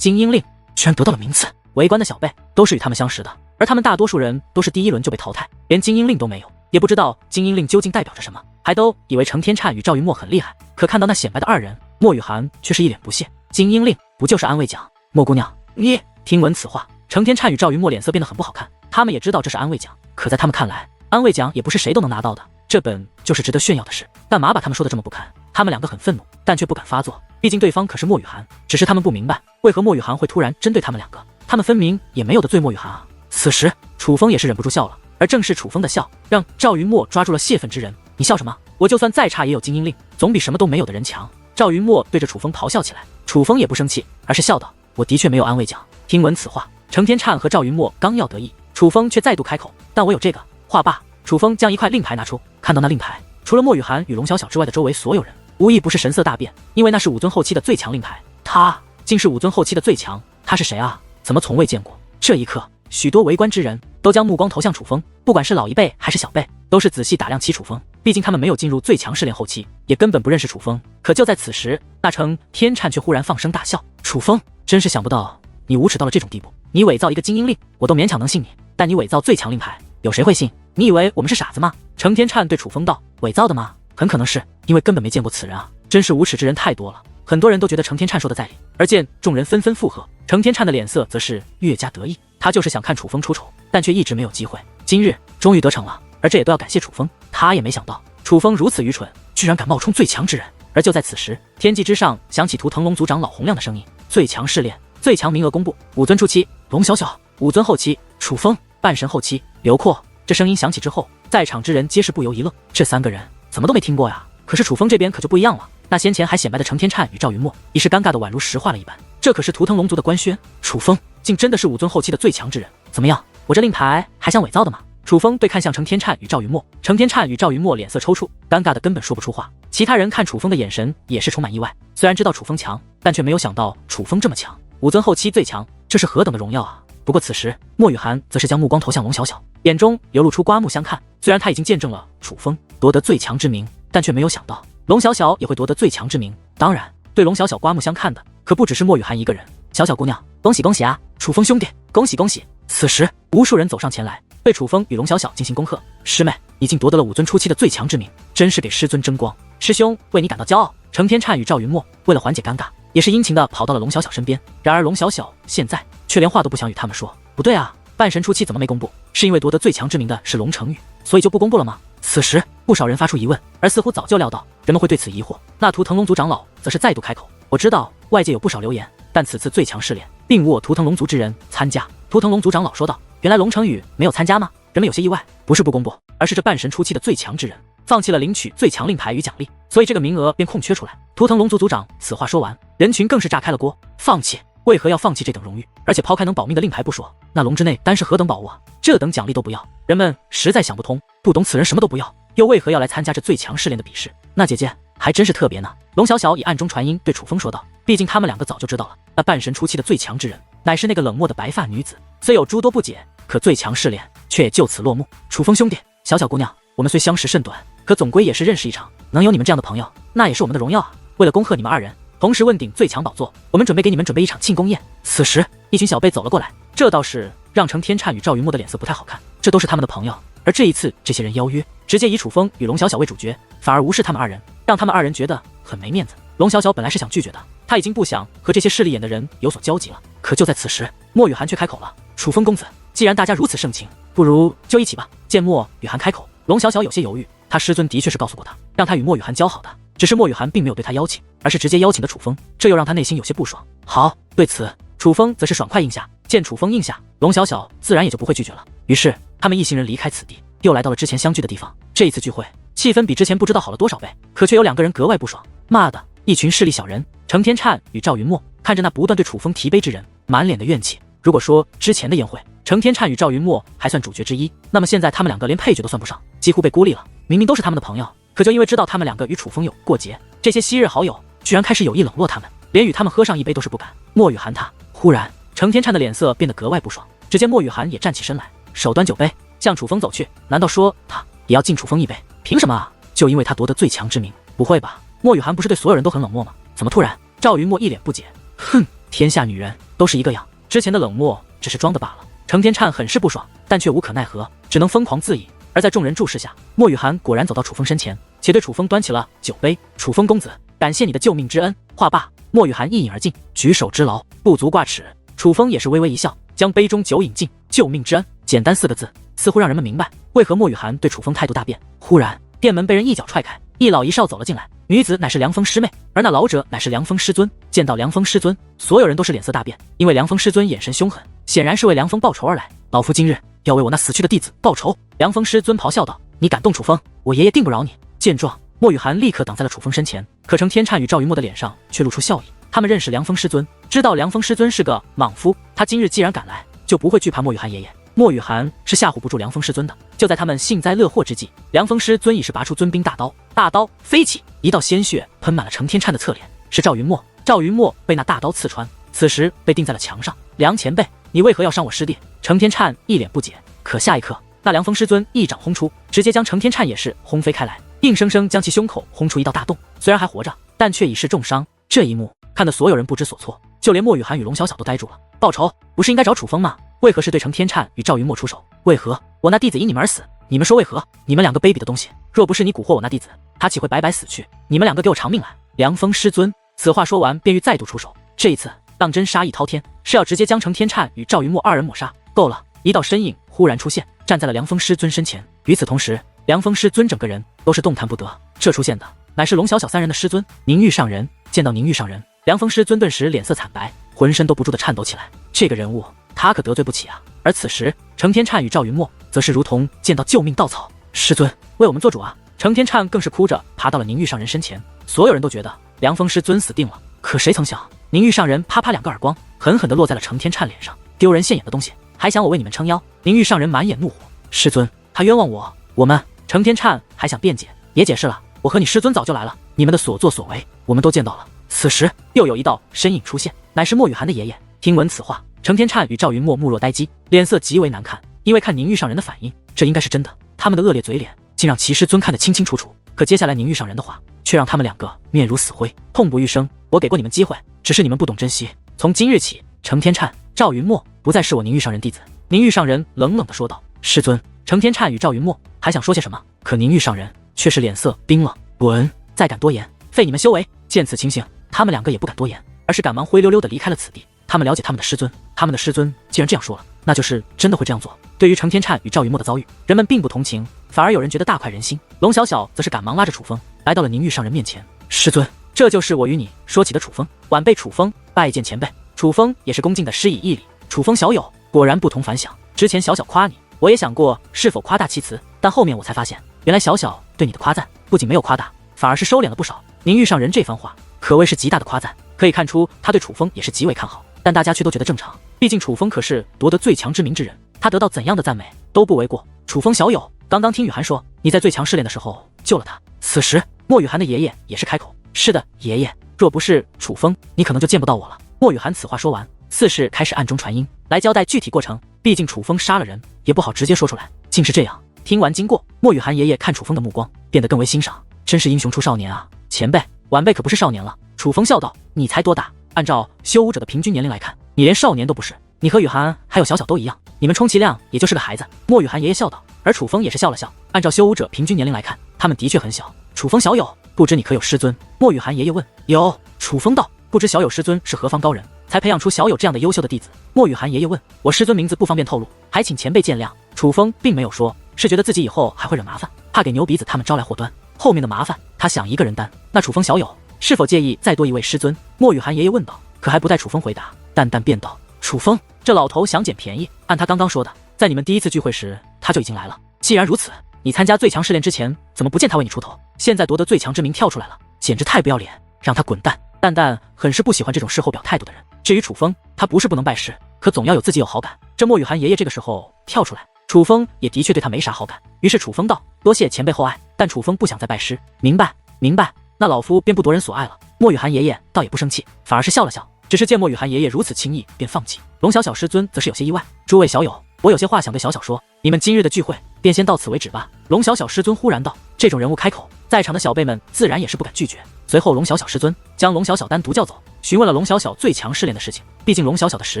精英令居然得到了名次，围观的小辈都是与他们相识的，而他们大多数人都是第一轮就被淘汰，连精英令都没有，也不知道精英令究竟代表着什么，还都以为程天灿与赵云墨很厉害，可看到那显摆的二人，莫雨涵却是一脸不屑。精英令不就是安慰奖？莫姑娘，你听闻此话，程天灿与赵云墨脸色变得很不好看，他们也知道这是安慰奖，可在他们看来，安慰奖也不是谁都能拿到的，这本就是值得炫耀的事，干嘛把他们说的这么不堪？他们两个很愤怒，但却不敢发作，毕竟对方可是莫雨涵，只是他们不明白为何莫雨涵会突然针对他们两个，他们分明也没有得罪莫雨涵啊。此时楚风也是忍不住笑了，而正是楚风的笑让赵云墨抓住了泄愤之人。你笑什么？我就算再差也有精英令，总比什么都没有的人强。赵云墨对着楚风咆哮起来，楚风也不生气，而是笑道，我的确没有安慰奖。听闻此话，程天灿和赵云墨刚要得意，楚风却再度开口，但我有这个。话罢，楚风将一块令牌拿出，看到那令牌，除了莫雨涵与龙小小之外的周围所有人无一不是神色大变，因为那是武尊后期的最强令牌，他竟是武尊后期的最强，他是谁啊？怎么从未见过？这一刻，许多围观之人都将目光投向楚风，不管是老一辈还是小辈，都是仔细打量起楚风，毕竟他们没有进入最强试炼后期，也根本不认识楚风。可就在此时，那程天灿却忽然放声大笑，楚风，真是想不到你无耻到了这种地步，你伪造一个精英令，我都勉强能信你，但你伪造最强令牌，有谁会信？你以为我们是傻子吗？程天灿对楚风道，伪造的吗？很可能是，因为根本没见过此人啊，真是无耻之人太多了。很多人都觉得程天灿说的在理，而见众人纷纷附和，程天灿的脸色则是越加得意，他就是想看楚风出丑，但却一直没有机会，今日终于得逞了，而这也都要感谢楚风，他也没想到楚风如此愚蠢，居然敢冒充最强之人。而就在此时，天际之上响起图腾龙族长老洪亮的声音，最强试炼，最强名额公布，武尊初期龙小小，武尊后期楚风，半神后期刘阔。这声音响起之后，在场之人皆是不由一愣，这三个人怎么都没听过呀？可是楚风这边可就不一样了，那先前还显摆的程天灿与赵云墨已是尴尬的宛如石化了一般，这可是图腾龙族的官宣，楚风竟真的是武尊后期的最强之人，怎么样？我这令牌还想伪造的吗？楚风对看向程天灿与赵云墨，程天灿与赵云墨脸色抽搐，尴尬的根本说不出话。其他人看楚风的眼神也是充满意外，虽然知道楚风强，但却没有想到楚风这么强，武尊后期最强，这是何等的荣耀啊！不过此时莫雨涵则是将目光投向龙小小，眼中流露出刮目相看。虽然他已经见证了楚风夺得最强之名，但却没有想到龙小小也会夺得最强之名。当然，对龙小小刮目相看的可不只是莫雨涵一个人。小小姑娘，恭喜恭喜啊！楚风兄弟，恭喜恭喜！此时，无数人走上前来，对楚风与龙小小进行恭贺。师妹已经夺得了武尊初期的最强之名，真是给师尊争光。师兄为你感到骄傲。程天灿与赵云墨为了缓解尴尬，也是殷勤的跑到了龙小小身边。然而龙小小现在却连话都不想与他们说。不对啊，半神初期怎么没公布？是因为夺得最强之名的是龙成宇，所以就不公布了吗？此时不少人发出疑问，而似乎早就料到人们会对此疑惑。那图腾龙族长老则是再度开口，我知道外界有不少流言，但此次最强试炼并无我图腾龙族之人参加。图腾龙族长老说道，原来龙成宇没有参加吗？人们有些意外，不是不公布，而是这半神初期的最强之人放弃了领取最强令牌与奖励，所以这个名额便空缺出来。图腾龙族族长此话说完，人群更是炸开了锅。放弃？为何要放弃这等荣誉？而且抛开能保命的令牌不说，那龙之内丹是何等宝物啊？这等奖励都不要，人们实在想不通，不懂此人什么都不要，又为何要来参加这最强试炼的比试？那姐姐还真是特别呢。龙小小以暗中传音对楚风说道，毕竟他们两个早就知道了，那半神初期的最强之人乃是那个冷漠的白发女子，虽有诸多不解，可最强试炼却也就此落幕。楚风兄弟，小小姑娘，我们虽相识甚短，可总归也是认识一场，能有你们这样的朋友，那也是我们的荣耀啊！为了恭贺你们二人同时问鼎最强宝座，我们准备给你们准备一场庆功宴。此时一群小辈走了过来，这倒是让程天灿与赵云墨的脸色不太好看，这都是他们的朋友，而这一次这些人邀约直接以楚风与龙小小为主角，反而无视他们二人，让他们二人觉得很没面子。龙小小本来是想拒绝的，他已经不想和这些势利眼的人有所交集了，可就在此时，莫雨涵却开口了，楚风公子，既然大家如此盛情，不如就一起吧。见莫雨涵开口，龙小小有些犹豫，他师尊的确是告诉过他，让他与莫雨涵交好的，只是莫雨涵并没有对他邀请，而是直接邀请的楚风，这又让他内心有些不爽。好，对此楚风则是爽快应下，见楚风应下，龙小小自然也就不会拒绝了。于是他们一行人离开此地，又来到了之前相聚的地方。这一次聚会气氛比之前不知道好了多少倍，可却有两个人格外不爽。妈的，一群势利小人！程天灿与赵云墨看着那不断对楚风提杯之人，满脸的怨气。如果说之前的宴会程天灿与赵云墨还算主角之一，那么现在他们两个连配角都算不上，几乎被孤立了。明明都是他们的朋友，可就因为知道他们两个与楚风有过节，这些昔日好友居然开始有意冷落他们，连与他们喝上一杯都是不敢。莫雨涵他忽然，程天灿的脸色变得格外不爽。只见莫雨涵也站起身来，手端酒杯向楚风走去。难道说他也要敬楚风一杯？凭什么啊？就因为他夺得最强之名？不会吧？莫雨涵不是对所有人都很冷漠吗？怎么突然？赵云墨一脸不解。哼，天下女人都是一个样，之前的冷漠只是装的罢了。程天灿很是不爽，但却无可奈何，只能疯狂自饮。而在众人注视下，莫雨涵果然走到楚风身前，且对楚风端起了酒杯。楚风公子，感谢你的救命之恩。话罢，莫雨涵一饮而尽，举手之劳，不足挂齿。楚风也是微微一笑，将杯中酒饮尽。救命之恩，简单4个字，似乎让人们明白为何莫雨涵对楚风态度大变。忽然，店门被人一脚踹开，一老一少走了进来。女子乃是凉风师妹，而那老者乃是凉风师尊。见到凉风师尊，所有人都是脸色大变，因为凉风师尊眼神凶狠，显然是为凉风报仇而来。老夫今日要为我那死去的弟子报仇！凉风师尊咆哮道：“你敢动楚风，我爷爷定不饶你！”见状，莫雨涵立刻挡在了楚风身前，可程天灿与赵云墨的脸上却露出笑意。他们认识凉风师尊，知道凉风师尊是个莽夫，他今日既然赶来，就不会惧怕莫雨涵爷爷。莫雨涵是吓唬不住凉风师尊的。就在他们幸灾乐祸之际，凉风师尊已是拔出尊兵大刀，大刀飞起，一道鲜血喷满了程天灿的侧脸，是赵云墨。赵云墨被那大刀刺穿，此时被钉在了墙上。梁前辈，你为何要伤我师弟？程天灿一脸不解。可下一刻，那凉风师尊一掌轰出，直接将程天灿也是轰飞开来，硬生生将其胸口轰出一道大洞。虽然还活着，但却已是重伤。这一幕看得所有人不知所措，就连莫雨涵与龙小小都呆住了。报仇不是应该找楚风吗？为何是对程天灿与赵云墨出手？为何我那弟子因你们而死？你们说为何？你们两个卑鄙的东西！若不是你蛊惑我那弟子，他岂会白白死去？你们两个给我偿命来！凉风师尊此话说完，便欲再度出手。这一次当真杀意滔天，是要直接将程天灿与赵云墨二人抹杀。够了！一道身影忽然出现，站在了凉风师尊身前。与此同时，凉风师尊整个人都是动弹不得。这出现的乃是龙小小3人的师尊宁玉上人。见到宁玉上人，凉风师尊顿时脸色惨白，浑身都不住的颤抖起来。这个人物他可得罪不起啊！而此时，程天灿与赵云墨则是如同见到救命稻草。师尊，为我们做主啊！程天灿更是哭着爬到了宁玉上人身前。所有人都觉得凉风师尊死定了，可谁曾想，宁玉上人啪啪2个耳光，狠狠地落在了程天灿脸上。丢人现眼的东西，还想我为你们撑腰？宁玉上人满眼怒火。师尊，他冤枉我们。程天灿还想辩解，也解释了，我和你师尊早就来了，你们的所作所为，我们都见到了。此时，又有一道身影出现，乃是莫雨涵的爷爷。听闻此话，程天灿与赵云墨目若呆鸡，脸色极为难看，因为看宁玉上人的反应，这应该是真的。他们的恶劣嘴脸竟让其师尊看得清清楚楚，可接下来宁玉上人的话却让他们两个面如死灰，痛不欲生。我给过你们机会，只是你们不懂珍惜。从今日起，程天灿、赵云墨不再是我宁玉上人弟子。宁玉上人冷冷地说道。师尊，程天灿与赵云墨还想说些什么，可宁玉上人却是脸色冰冷。滚！再敢多言，废你们修为！见此情形，他们两个也不敢多言，而是赶忙灰溜溜地离开了此地。他们了解他们的师尊，他们的师尊既然这样说了，那就是真的会这样做。对于程天灿与赵云墨的遭遇，人们并不同情，反而有人觉得大快人心。龙小小则是赶忙拉着楚风来到了宁玉上人面前。师尊，这就是我与你说起的楚风，晚辈楚风拜见前辈。楚风也是恭敬的施以一礼。楚风小友果然不同凡响，之前小小夸你，我也想过是否夸大其词，但后面我才发现，原来小小对你的夸赞不仅没有夸大，反而是收敛了不少。宁玉上人这番话可谓是极大的夸赞，可以看出他对楚风也是极为看好，但大家却都觉得正常。毕竟楚风可是夺得最强之名之人，他得到怎样的赞美都不为过。楚风小友，刚刚听雨涵说你在最强试炼的时候救了他。此时莫雨涵的爷爷也是开口，是的，爷爷，若不是楚风，你可能就见不到我了。莫雨涵此话说完，似是开始暗中传音来交代具体过程，毕竟楚风杀了人，也不好直接说出来。竟是这样。听完经过，莫雨涵爷爷看楚风的目光变得更为欣赏，真是英雄出少年啊！前辈，晚辈可不是少年了。楚风笑道，你才多大？按照修武者的平均年龄来看，你连少年都不是。你和雨涵还有小小都一样，你们充其量也就是个孩子。莫雨涵爷爷笑道，而楚风也是笑了笑。按照修武者平均年龄来看，他们的确很小。楚风小友，不知你可有师尊？莫雨涵爷爷问。有。楚风道，不知小友师尊是何方高人，才培养出小友这样的优秀的弟子？莫雨涵爷爷问。我师尊名字不方便透露，还请前辈见谅。楚风并没有说，是觉得自己以后还会惹麻烦，怕给牛鼻子他们招来祸端，后面的麻烦他想一个人担。那楚风小友是否介意再多一位师尊？莫雨涵爷爷问道。可还不待楚风回答，淡淡便道，楚风这老头想捡便宜，按他刚刚说的，在你们第一次聚会时他就已经来了。既然如此，你参加最强试炼之前怎么不见他为你出头？现在夺得最强之名跳出来了，简直太不要脸，让他滚蛋！淡淡很是不喜欢这种事后表态度的人。至于楚风，他不是不能拜师，可总要有自己有好感。这莫雨涵爷爷这个时候跳出来，楚风也的确对他没啥好感。于是楚风道，多谢前辈厚爱，但楚风不想再拜师。明白明白，那老夫便不夺人所爱了。莫雨涵爷爷倒也不生气，反而是笑了笑，只是见莫雨涵爷爷如此轻易便放弃，龙小小师尊则是有些意外。诸位小友，我有些话想对小小说，你们今日的聚会便先到此为止吧。龙小小师尊忽然道。这种人物开口，在场的小辈们自然也是不敢拒绝。随后龙小小师尊将龙小小单独叫走，询问了龙小小最强试炼的事情。毕竟龙小小的实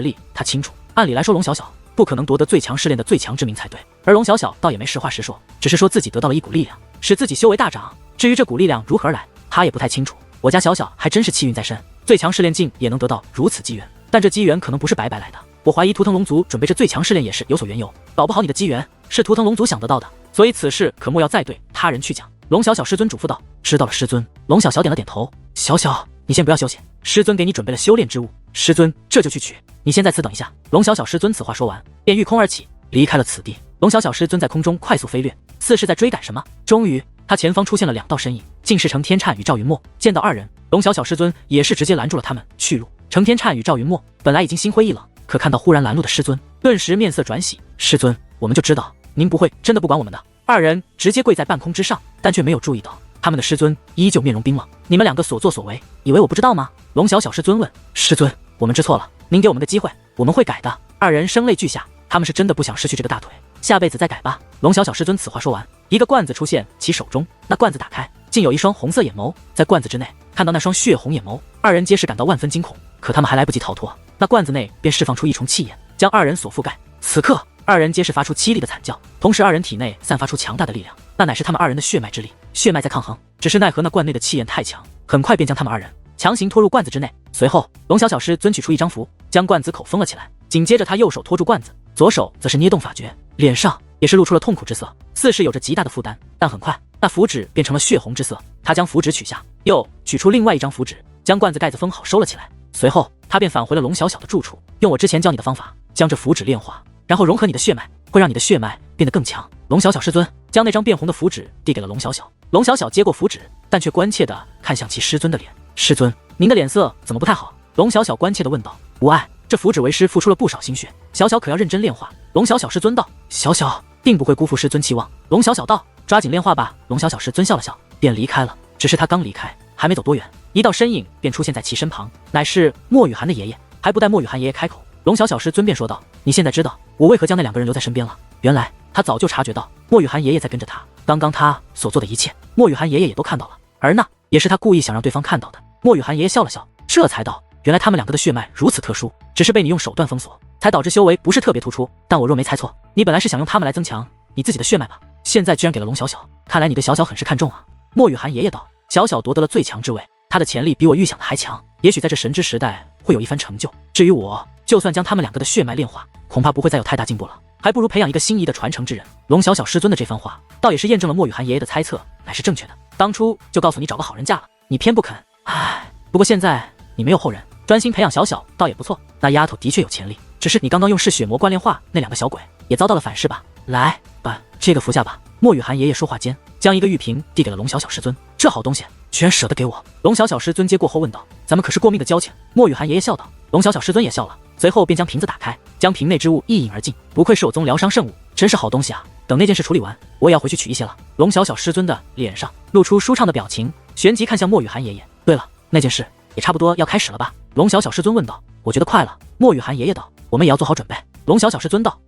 力他清楚，按理来说龙小小不可能夺得最强试炼的最强之名才对。而龙小小倒也没实话实说，只是说自己得到了一股力量，使自己修为大涨。至于这股力量如何而来，他也不太清楚。我家小小还真是气运在身，最强试炼境也能得到如此机缘，但这机缘可能不是白白来的。我怀疑图腾龙族准备这最强试炼也是有所缘由，搞不好你的机缘是图腾龙族想得到的，所以此事可莫要再对他人去讲。龙小小师尊嘱咐道：“知道了，师尊。”龙小小点了点头。小小，你先不要休息，师尊给你准备了修炼之物，师尊这就去取，你先在此等一下。龙小小师尊此话说完，便御空而起，离开了此地。龙小小师尊在空中快速飞掠，似是在追赶什么。终于，他前方出现了2道身影，竟是程天灿与赵云墨。见到二人，龙小小师尊也是直接拦住了他们去路。程天灿与赵云墨本来已经心灰意冷，可看到忽然拦路的师尊，顿时面色转喜。师尊，我们就知道您不会真的不管我们的。二人直接跪在半空之上，但却没有注意到他们的师尊依旧面容冰冷。你们2个所作所为，以为我不知道吗？龙小小师尊问。师尊，我们知错了，您给我们个机会，我们会改的。二人声泪俱下，他们是真的不想失去这个大腿，下辈子再改吧。龙小小师尊此话说完，一个罐子出现其手中，那罐子打开，竟有一双红色眼眸在罐子之内。看到那双血红眼眸，二人皆是感到万分惊恐，可他们还来不及逃脱，那罐子内便释放出一重气焰，将二人所覆盖。此刻二人皆是发出凄厉的惨叫，同时二人体内散发出强大的力量，那乃是他们二人的血脉之力，血脉在抗衡。只是奈何那罐内的气焰太强，很快便将他们二人强行拖入罐子之内。随后龙小小师尊取出一张符，将罐子口封了起来，紧接着他右手托住罐子，左手则是捏动法诀，脸上也是露出了痛苦之色，似是有着极大的负担。但很快那符纸变成了血红之色，他将符纸取下，又取出另外一张符纸，将罐子盖子封好收了起来。随后他便返回了龙小小的住处，用我之前教你的方法将这符纸炼化，然后融合你的血脉，会让你的血脉变得更强。龙小小师尊将那张变红的符纸递给了龙小小，龙小小接过符纸，但却关切地看向其师尊的脸。师尊，您的脸色怎么不太好？龙小小关切地问道。无碍，这符纸为师付出了不少心血，小小可要认真炼化。龙小小师尊道。小小定不会辜负师尊期望。龙小小道。抓紧炼化吧。龙小小师尊笑了笑，便离开了。只是他刚离开，还没走多远，一道身影便出现在其身旁，乃是莫雨涵的爷爷。还不待莫雨涵爷爷开口，龙小小师尊便说道：“你现在知道我为何将那2个人留在身边了。原来他早就察觉到莫雨涵爷爷在跟着他，刚刚他所做的一切，莫雨涵爷爷也都看到了，而那也是他故意想让对方看到的。”莫雨涵爷爷笑了笑，这才道：“原来他们2个的血脉如此特殊，只是被你用手段封锁，才导致修为不是特别突出。但我若没猜错，你本来是想用他们来增强你自己的血脉吧？现在居然给了龙小小，看来你对小小很是看重啊。”莫雨涵爷爷道：“小小夺得了最强之位，他的潜力比我预想的还强，也许在这神之时代会有一番成就。至于我，就算将他们2个的血脉炼化，恐怕不会再有太大进步了，还不如培养一个心仪的传承之人。”龙小小师尊的这番话，倒也是验证了莫雨涵爷爷的猜测乃是正确的。当初就告诉你找个好人嫁了，你偏不肯。唉，不过现在你没有后人，专心培养小小倒也不错。那丫头的确有潜力，只是你刚刚用嗜血魔关炼化那2个小鬼，也遭到了反噬吧？来，把这个服下吧。莫雨涵爷爷说话间，将一个玉瓶递给了龙小小师尊。这好东西居然舍得给我。龙小小师尊接过后问道：“咱们可是过命的交情？”莫雨涵爷爷笑道。龙小小师尊也笑了，随后便将瓶子打开，将瓶内之物一饮而尽。不愧是我宗疗伤圣物，真是好东西啊！等那件事处理完，我也要回去取一些了。龙小小师尊的脸上露出舒畅的表情，旋即看向莫雨涵爷爷。对了，那件事也差不多要开始了吧？龙小小师尊问道。我觉得快了。莫雨涵爷爷道。我们也要做好准备。龙小小师尊道。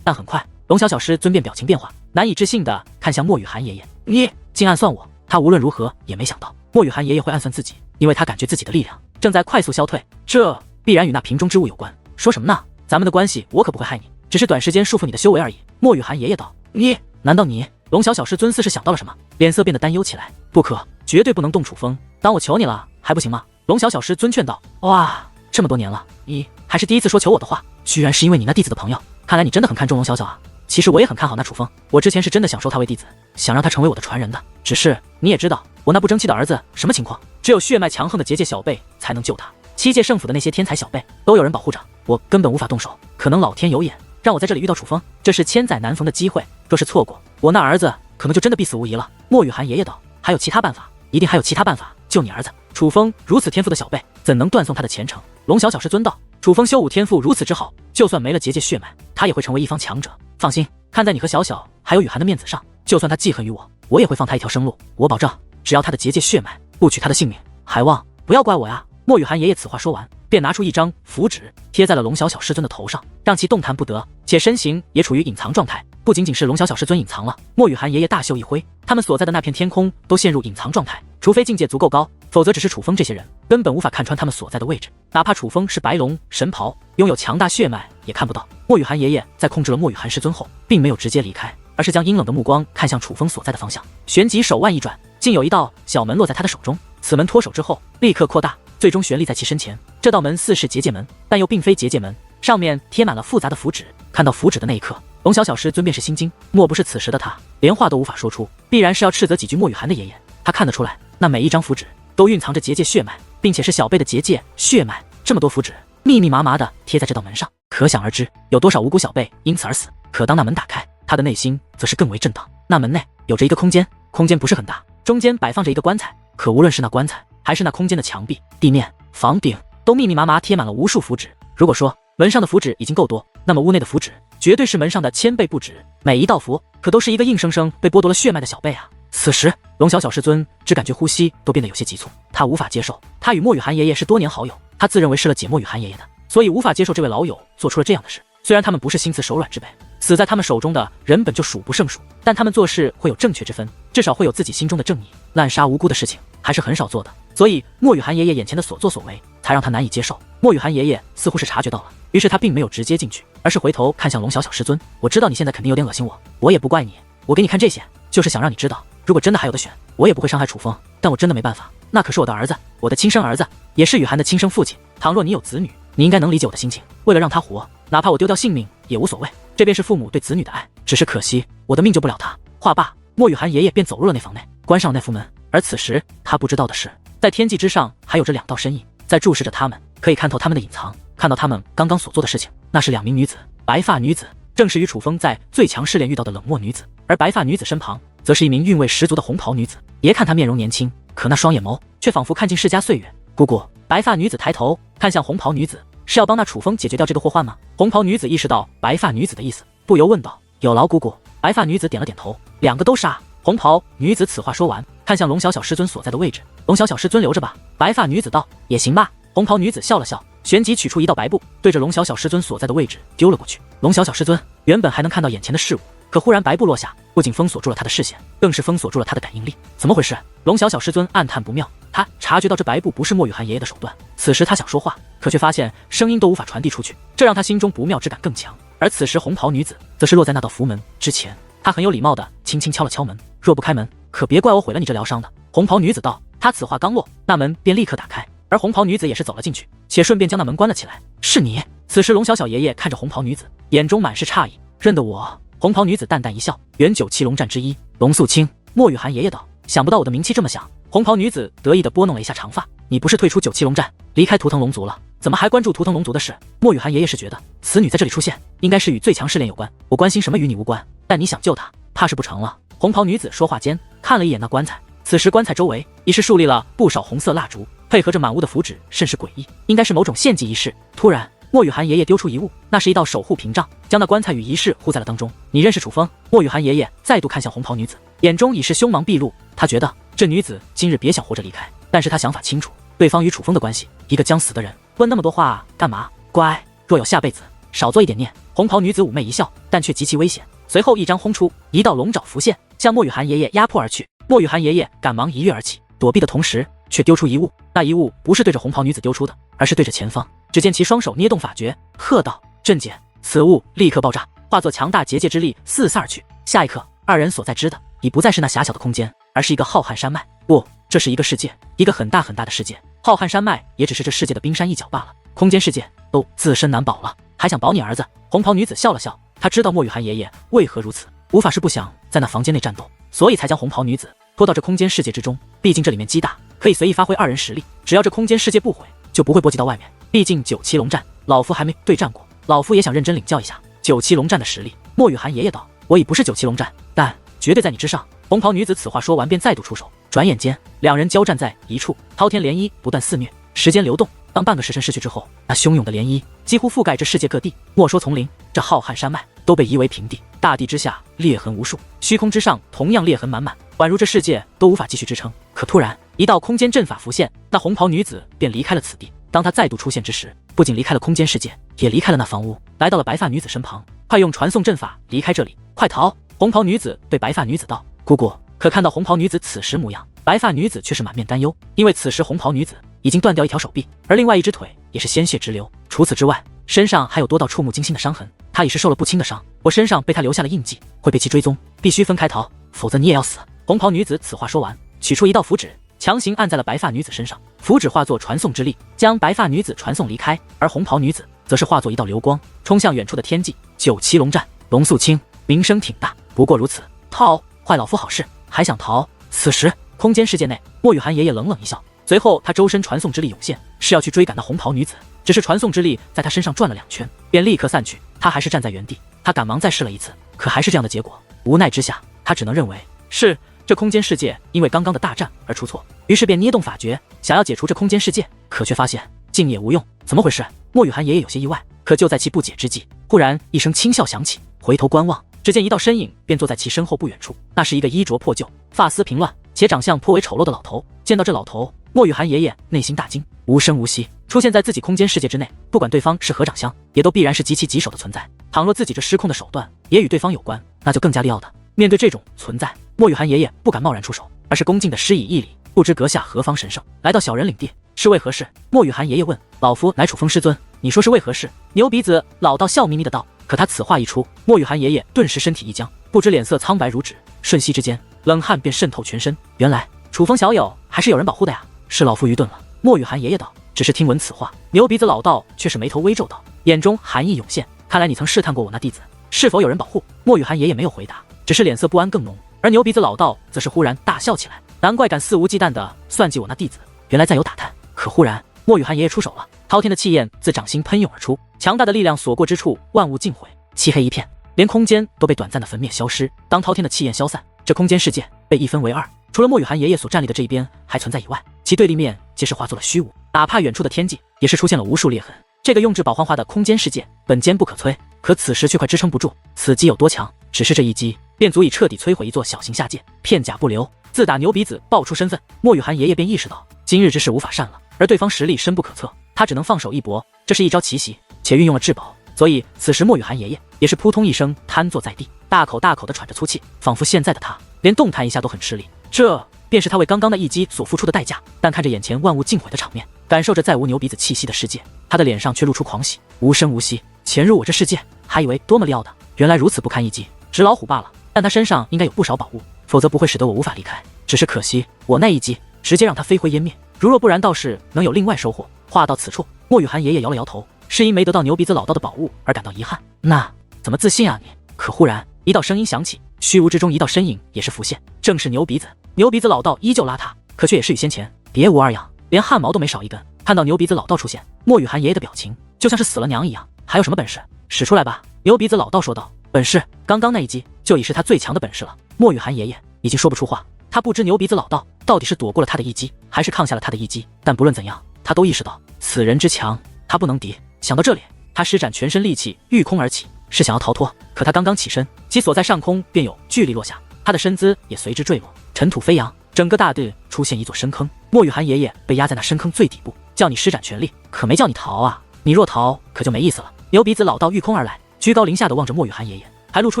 但很快龙小小师尊便表情变化，难以置信地看向莫雨涵爷爷。你竟暗算我！他无论如何也没想到莫雨涵爷爷会暗算自己，因为他感觉自己的力量正在快速消退，这必然与那瓶中之物有关。说什么呢？咱们的关系我可不会害你，只是短时间束缚你的修为而已。莫雨涵爷爷道。你难道你？龙小小师尊似是想到了什么，脸色变得担忧起来。不可，绝对不能动楚风，当我求你了还不行吗？龙小小师尊劝道。哇，这么多年了，你还是第一次说求我的话，居然是因为你那弟子的朋友，看来你真的很看重龙小小啊。其实我也很看好那楚风，我之前是真的想收他为弟子，想让他成为我的传人的。只是你也知道，我那不争气的儿子什么情况，只有血脉强横的结界小辈才能救他。7届圣府的那些天才小辈都有人保护着，我根本无法动手。可能老天有眼，让我在这里遇到楚风，这是千载难逢的机会。若是错过，我那儿子可能就真的必死无疑了。莫雨涵爷爷道。还有其他办法？一定还有其他办法救你儿子。楚风如此天赋的小辈，怎能断送他的前程？龙小小师尊道。楚风修武天赋如此之好，就算没了结界血脉，他也会成为一方强者。放心，看在你和小小还有雨涵的面子上，就算他记恨于我，我也会放他一条生路。我保证，只要他的结界血脉，不取他的性命。还望不要怪我呀。莫雨涵爷爷此话说完，便拿出一张符纸贴在了龙小小师尊的头上，让其动弹不得，且身形也处于隐藏状态。不仅仅是龙小小师尊隐藏了，莫雨涵爷爷大袖一挥，他们所在的那片天空都陷入隐藏状态，除非境界足够高，否则只是楚风这些人根本无法看穿他们所在的位置。哪怕楚风是白龙神袍，拥有强大血脉，也看不到。莫雨涵爷爷在控制了莫雨涵师尊后，并没有直接离开，而是将阴冷的目光看向楚风所在的方向，旋即手腕一转，竟有一道小门落在他的手中。此门脱手之后，立刻扩大，最终悬立在其身前。这道门似是结界门，但又并非结界门，上面贴满了复杂的符纸。看到符纸的那一刻，龙小小师尊便是心惊，莫不是此时的他连话都无法说出，必然是要斥责几句莫雨涵的爷爷。他看得出来，那每一张符纸都蕴藏着结界血脉，并且是小辈的结界血脉。这么多符纸密密麻麻的贴在这道门上，可想而知有多少无辜小辈因此而死。可当那门打开，他的内心则是更为震荡。那门内有着一个空间，空间不是很大，中间摆放着一个棺材，可无论是那棺材还是那空间的墙壁、地面、房顶，都密密麻麻贴满了无数符纸。如果说门上的符纸已经够多，那么屋内的符纸绝对是门上的1000倍不止。每一道符可都是一个硬生生被剥夺了血脉的小辈啊！此时龙小小师尊只感觉呼吸都变得有些急促，他无法接受，他与莫雨涵爷爷是多年好友，他自认为是了解莫雨涵爷爷的，所以无法接受这位老友做出了这样的事。虽然他们不是心慈手软之辈，死在他们手中的人本就数不胜数，但他们做事会有正确之分，至少会有自己心中的正义，滥杀无辜的事情还是很少做的。所以莫雨涵爷爷眼前的所作所为才让他难以接受。莫雨涵爷爷似乎是察觉到了，于是他并没有直接进去，而是回头看向龙小小师尊，我知道你现在肯定有点恶心我，我也不怪你，我给你看这些就是想让你知道，如果真的还有的选，我也不会伤害楚风，但我真的没办法，那可是我的儿子，我的亲生儿子，也是雨涵的亲生父亲。倘若你有子女，你应该能理解我的心情，为了让他活，哪怕我丢掉性命也无所谓，这便是父母对子女的爱。只是可惜我的命救不了他。话罢，莫雨涵爷爷便走入了那房内，关上了那副门。而此时他不知道的是，在天际之上还有着2道身影在注视着他们，可以看透他们的隐藏，看到他们刚刚所做的事情。那是2名女子，白发女子正是与楚风在最强试炼遇到的冷漠女子，而白发女子身旁则是一名韵味十足的红袍女子。别看她面容年轻，可那双眼眸却仿佛看尽世家岁月。姑姑，白发女子抬头看向红袍女子，是要帮那楚风解决掉这个祸患吗？红袍女子意识到白发女子的意思，不由问道：有劳姑姑。白发女子点了点头，2个都杀。红袍女子此话说完，看向龙小小师尊所在的位置，龙小小师尊留着吧。白发女子道：也行吧。红袍女子笑了笑，旋即取出一道白布，对着龙小小师尊所在的位置丢了过去。龙小小师尊原本还能看到眼前的事物，可忽然白布落下，不仅封锁住了他的视线，更是封锁住了他的感应力。怎么回事？龙小小师尊暗叹不妙，他察觉到这白布不是莫雨涵爷爷的手段。此时他想说话，可却发现声音都无法传递出去，这让他心中不妙之感更强。而此时红袍女子则是落在那道符门之前，她很有礼貌的轻轻敲了敲门，若不开门，可别怪我毁了你这疗伤的。红袍女子道。她此话刚落，那门便立刻打开，而红袍女子也是走了进去，且顺便将那门关了起来。是你？此时龙小小爷爷看着红袍女子，眼中满是诧异，认得我？红袍女子淡淡一笑，原9七龙战之一龙素清。莫雨涵爷爷道，想不到我的名气这么响。红袍女子得意地拨弄了一下长发，你不是退出9七龙战，离开图腾龙族了，怎么还关注图腾龙族的事？莫雨涵爷爷是觉得此女在这里出现，应该是与最强试炼有关，我关心什么与你无关，但你想救她，怕是不成了。红袍女子说话间看了一眼那棺材，此时棺材周围已是竖立了不少红色蜡烛，配合着满屋的符纸，甚是诡异，应该是某种献祭仪式。突然莫雨涵爷爷丢出一物，那是一道守护屏障，将那棺材与仪式护在了当中。你认识楚风？莫雨涵爷爷再度看向红袍女子，眼中已是凶芒毕露。他觉得这女子今日别想活着离开，但是他想法清楚，对方与楚风的关系，一个将死的人问那么多话干嘛？乖，若有下辈子，少做一点念。红袍女子妩媚一笑，但却极其危险。随后一张轰出，一道龙爪浮现，向莫雨涵爷爷压迫而去。莫雨涵爷爷赶忙一跃而起，躲避的同时却丢出一物，那一物不是对着红袍女子丢出的，而是对着前方。只见其双手捏动法诀，喝道：镇解！此物立刻爆炸，化作强大结界之力四散而去。下一刻，二人所在之的已不再是那狭小的空间，而是一个浩瀚山脉。不，这是一个世界，一个很大很大的世界。浩瀚山脉也只是这世界的冰山一角罢了，空间世界都自身难保了，还想保你儿子？红袍女子笑了笑，她知道莫雨涵爷爷为何如此，无法是不想在那房间内战斗，所以才将红袍女子拖到这空间世界之中。毕竟这里面极大，可以随意发挥二人实力，只要这空间世界不毁，就不会波及到外面。毕竟9七龙战，老夫还没对战过，老夫也想认真领教一下9七龙战的实力。莫雨涵爷爷道：我已不是9七龙战，但绝对在你之上。红袍女子此话说完便再度出手，转眼间两人交战在一处，滔天涟漪不断肆虐。时间流动，当半个时辰逝去之后，那汹涌的涟漪几乎覆盖这世界各地，莫说丛林，这浩瀚山脉都被夷为平地。大地之下裂痕无数，虚空之上同样裂痕满满，宛如这世界都无法继续支撑。可突然一道空间阵法浮现，那红袍女子便离开了此地。当她再度出现之时，不仅离开了空间世界，也离开了那房屋，来到了白发女子身旁。快用传送阵法离开这里，快逃！红袍女子对白发女子道：“姑姑。”可看到红袍女子此时模样，白发女子却是满面担忧，因为此时红袍女子已经断掉一条手臂，而另外一只腿也是鲜血直流。除此之外，身上还有多道触目惊心的伤痕，她已是受了不轻的伤。我身上被她留下了印记，会被其追踪，必须分开逃，否则你也要死。红袍女子此话说完，取出一道符纸，强行按在了白发女子身上。符纸化作传送之力，将白发女子传送离开，而红袍女子则是化作一道流光，冲向远处的天际。九旗龙战，龙肃清，名声挺大，不过如此。逃，坏老夫好事，还想逃？此时，空间世界内，莫雨涵爷爷冷冷一笑，随后他周身传送之力涌现，是要去追赶那红袍女子。只是传送之力在他身上转了2圈，便立刻散去。他还是站在原地，他赶忙再试了一次，可还是这样的结果。无奈之下，他只能认为是这空间世界因为刚刚的大战而出错，于是便捏动法诀，想要解除这空间世界，可却发现竟也无用。怎么回事？莫雨涵爷爷有些意外，可就在其不解之际，忽然一声轻笑响起，回头观望，只见一道身影便坐在其身后不远处，那是一个衣着破旧、发丝平乱且长相颇为丑陋的老头。见到这老头，莫雨涵爷爷内心大惊，无声无息出现在自己空间世界之内，不管对方是何长相，也都必然是极其棘手的存在。倘若自己这失控的手段也与对方有关，那就更加利奥的。面对这种存在，莫雨涵爷爷不敢贸然出手，而是恭敬地施以一礼，不知阁下何方神圣，来到小人领地，是为何事？莫雨涵爷爷问。老夫乃楚风师尊，你说是为何事？牛鼻子老道笑眯眯的道。可他此话一出，莫雨涵爷爷顿时身体一僵，不知脸色苍白如纸，瞬息之间，冷汗便渗透全身。原来楚风小友还是有人保护的呀，是老夫愚钝了。莫雨涵爷爷道。只是听闻此话，牛鼻子老道却是眉头微皱道，眼中寒意涌现。看来你曾试探过我那弟子是否有人保护。莫雨涵爷爷没有回答，只是脸色不安更浓，而牛鼻子老道则是忽然大笑起来，难怪敢肆无忌惮地算计我那弟子，原来再有打探。可忽然莫雨涵爷爷出手了，滔天的气焰自掌心喷涌而出，强大的力量所过之处，万物尽毁，漆黑一片，连空间都被短暂的焚灭消失。当滔天的气焰消散，这空间世界被一分为二，除了莫雨涵爷爷所站立的这一边还存在以外，其对立面皆是化作了虚无，哪怕远处的天际也是出现了无数裂痕。这个用至宝幻化的空间世界本坚不可摧，可此时却快支撑不住。此击有多强？只是这一击便足以彻底摧毁一座小型下界，片甲不留。自打牛鼻子爆出身份，莫雨涵爷爷便意识到今日之事无法善了，而对方实力深不可测，他只能放手一搏。这是一招奇袭，且运用了至宝，所以此时莫雨涵爷爷也是扑通一声瘫坐在地，大口大口地喘着粗气，仿佛现在的他连动弹一下都很吃力。这便是他为刚刚的一击所付出的代价。但看着眼前万物尽毁的场面，感受着再无牛鼻子气息的世界，他的脸上却露出狂喜。无声无息潜入我这世界，还以为多么利奥的，原来如此不堪一击，纸老虎罢了。但他身上应该有不少宝物，否则不会使得我无法离开。只是可惜我那一击直接让他飞灰烟灭，如若不然倒是能有另外收获。话到此处，莫雨涵爷爷摇了摇头，是因没得到牛鼻子老道的宝物而感到遗憾。那怎么自信啊你？可忽然一道声音响起，虚无之中一道身影也是浮现，正是牛鼻子。牛鼻子老道依旧邋遢，可却也是与先前别无二样，连汗毛都没少一根。看到牛鼻子老道出现，莫雨涵爷爷的表情就像是死了娘一样。还有什么本事，使出来吧。牛鼻子老道说道。本事？刚刚那一击就已是他最强的本事了。莫雨涵爷爷已经说不出话，他不知牛鼻子老道到底是躲过了他的一击，还是抗下了他的一击，但不论怎样，他都意识到此人之强，他不能敌。想到这里，他施展全身力气，御空而起，是想要逃脱。可他刚刚起身，其所在上空便有巨力落下，他的身姿也随之坠落，尘土飞扬，整个大地出现一座深坑。莫雨涵爷爷被压在那深坑最底部，叫你施展全力，可没叫你逃啊！你若逃，可就没意思了。牛鼻子老道御空而来，居高临下的望着莫雨涵爷爷，还露出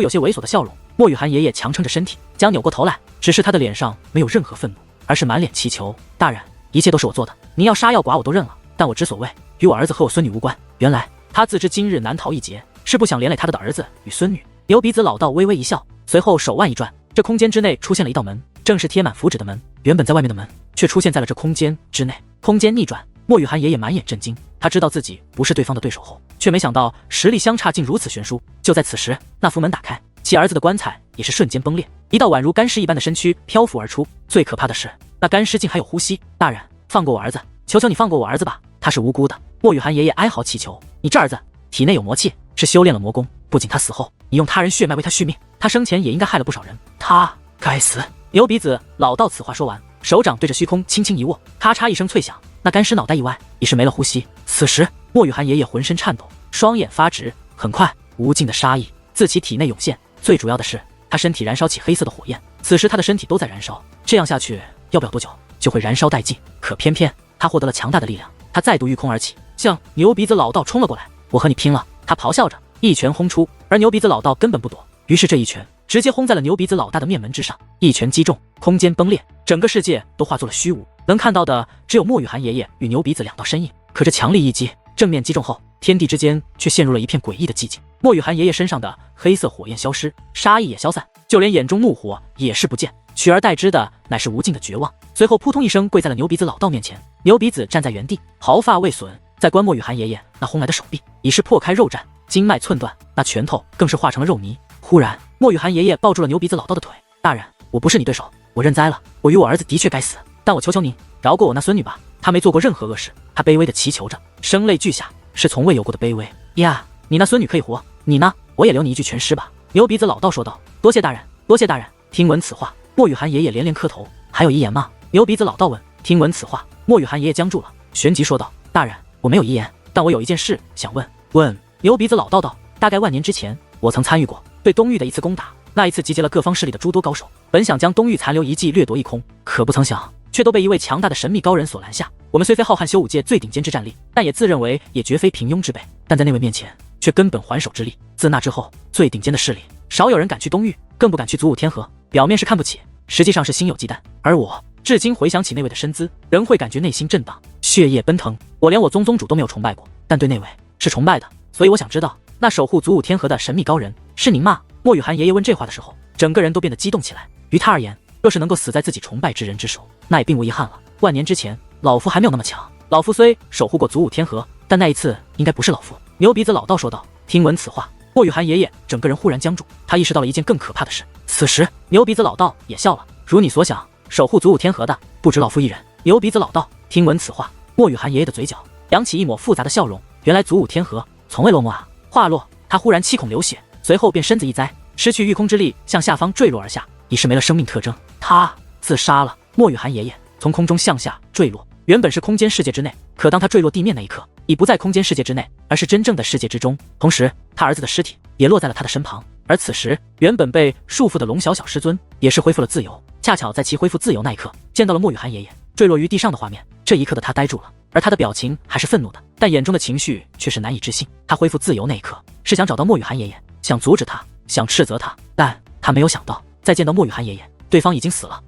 有些猥琐的笑容。莫雨涵爷爷强撑着身体，将扭过头来，只是他的脸上没有任何愤怒，而是满脸祈求。大人，一切都是我做的，您要杀要剐我都认了，但我之所谓与我儿子和我孙女无关。原来他自知今日难逃一劫，是不想连累他的儿子与孙女。牛鼻子老道微微一笑，随后手腕一转，这空间之内出现了一道门，正是贴满符纸的门。原本在外面的门，却出现在了这空间之内。空间逆转，莫雨涵爷爷满眼震惊，他知道自己不是对方的对手后，却没想到实力相差竟如此悬殊。就在此时，那符门打开，其儿子的棺材也是瞬间崩裂，一道宛如干尸一般的身躯漂浮而出。最可怕的是，那干尸竟还有呼吸。大人，放过我儿子，求求你放过我儿子吧，他是无辜的。莫雨涵爷爷哀嚎祈求。你这儿子体内有魔气，是修炼了魔功，不仅他死后你用他人血脉为他续命，他生前也应该害了不少人。他该死！牛鼻子老道此话说完，手掌对着虚空轻轻一握，咔嚓一声脆响，那干尸脑袋以外已是没了呼吸。此时莫雨涵爷爷浑身颤抖，双眼发直，很快无尽的杀意自其体内涌现。最主要的是，他身体燃烧起黑色的火焰，此时他的身体都在燃烧，这样下去要不了多久就会燃烧殆尽。可偏偏他获得了强大的力量，他再度御空而起，向牛鼻子老道冲了过来。我和你拼了！他咆哮着，一拳轰出，而牛鼻子老道根本不躲，于是这一拳直接轰在了牛鼻子老大的面门之上，一拳击中，空间崩裂，整个世界都化作了虚无，能看到的只有莫雨涵爷爷与牛鼻子两道身影。可这强力一击正面击中后，天地之间却陷入了一片诡异的寂静。莫雨涵爷爷身上的黑色火焰消失，杀意也消散，就连眼中怒火也是不见，取而代之的乃是无尽的绝望。随后扑通一声跪在了牛鼻子老道面前，牛鼻子站在原地，毫发未损，在观莫雨涵爷爷那轰来的手臂，已是破开肉绽，经脉寸断，那拳头更是化成了肉泥。忽然，莫雨涵爷爷抱住了牛鼻子老道的腿，大人，我不是你对手，我认栽了，我与我儿子的确该死，但我求求您饶过我那孙女吧，她没做过任何恶事。他卑微的祈求着，声泪俱下，是从未有过的卑微呀。你那孙女可以活，你呢？我也留你一具全尸吧。牛鼻子老道说道。多谢大人，多谢大人。听闻此话，莫雨涵爷爷连连磕头。还有遗言吗？牛鼻子老道问。听闻此话，莫雨涵爷爷僵住了，旋即说道：大人，我没有遗言，但我有一件事想问。问？牛鼻子老道道。大概万年之前，我曾参与过对东域的一次攻打，那一次集结了各方势力的诸多高手，本想将东域残留遗迹掠夺一空，可不曾想却都被一位强大的神秘高人所拦下。我们虽非浩瀚修武界最顶尖之战力，但也自认为也绝非平庸之辈，但在那位面前却根本还手之力。自那之后，最顶尖的势力少有人敢去东域，更不敢去祖武天河，表面是看不起，实际上是心有忌惮。而我至今回想起那位的身姿，仍会感觉内心震荡，血液奔腾。我连我宗宗主都没有崇拜过，但对那位是崇拜的，所以我想知道，那守护祖武天河的神秘高人是您吗？莫雨涵爷爷问这话的时候，整个人都变得激动起来。于他而言，若是能够死在自己崇拜之人之手，那也并无遗憾了。万年之前，老夫还没有那么强，老夫虽守护过祖武天河，但那一次应该不是老夫。牛鼻子老道说道。听闻此话，莫雨涵爷爷整个人忽然僵住，他意识到了一件更可怕的事。此时，牛鼻子老道也笑了。如你所想，守护祖武天河的不止老夫一人。牛鼻子老道。听闻此话，莫雨涵爷爷的嘴角扬起一抹复杂的笑容。原来祖武天河从未落寞啊！话落，他忽然七孔流血，随后便身子一栽，失去御空之力，向下方坠落而下，已是没了生命特征。他自杀了。莫雨涵爷爷从空中向下坠落，原本是空间世界之内，可当他坠落地面那一刻，已不在空间世界之内，而是真正的世界之中。同时，他儿子的尸体也落在了他的身旁。而此时，原本被束缚的龙小小师尊也是恢复了自由。恰巧在其恢复自由那一刻，见到了莫雨涵爷爷坠落于地上的画面。这一刻的他呆住了，而他的表情还是愤怒的，但眼中的情绪却是难以置信。他恢复自由那一刻，是想找到莫雨涵爷爷，想阻止他，想斥责他，但他没有想到，再见到莫雨涵爷爷，对方已经死了。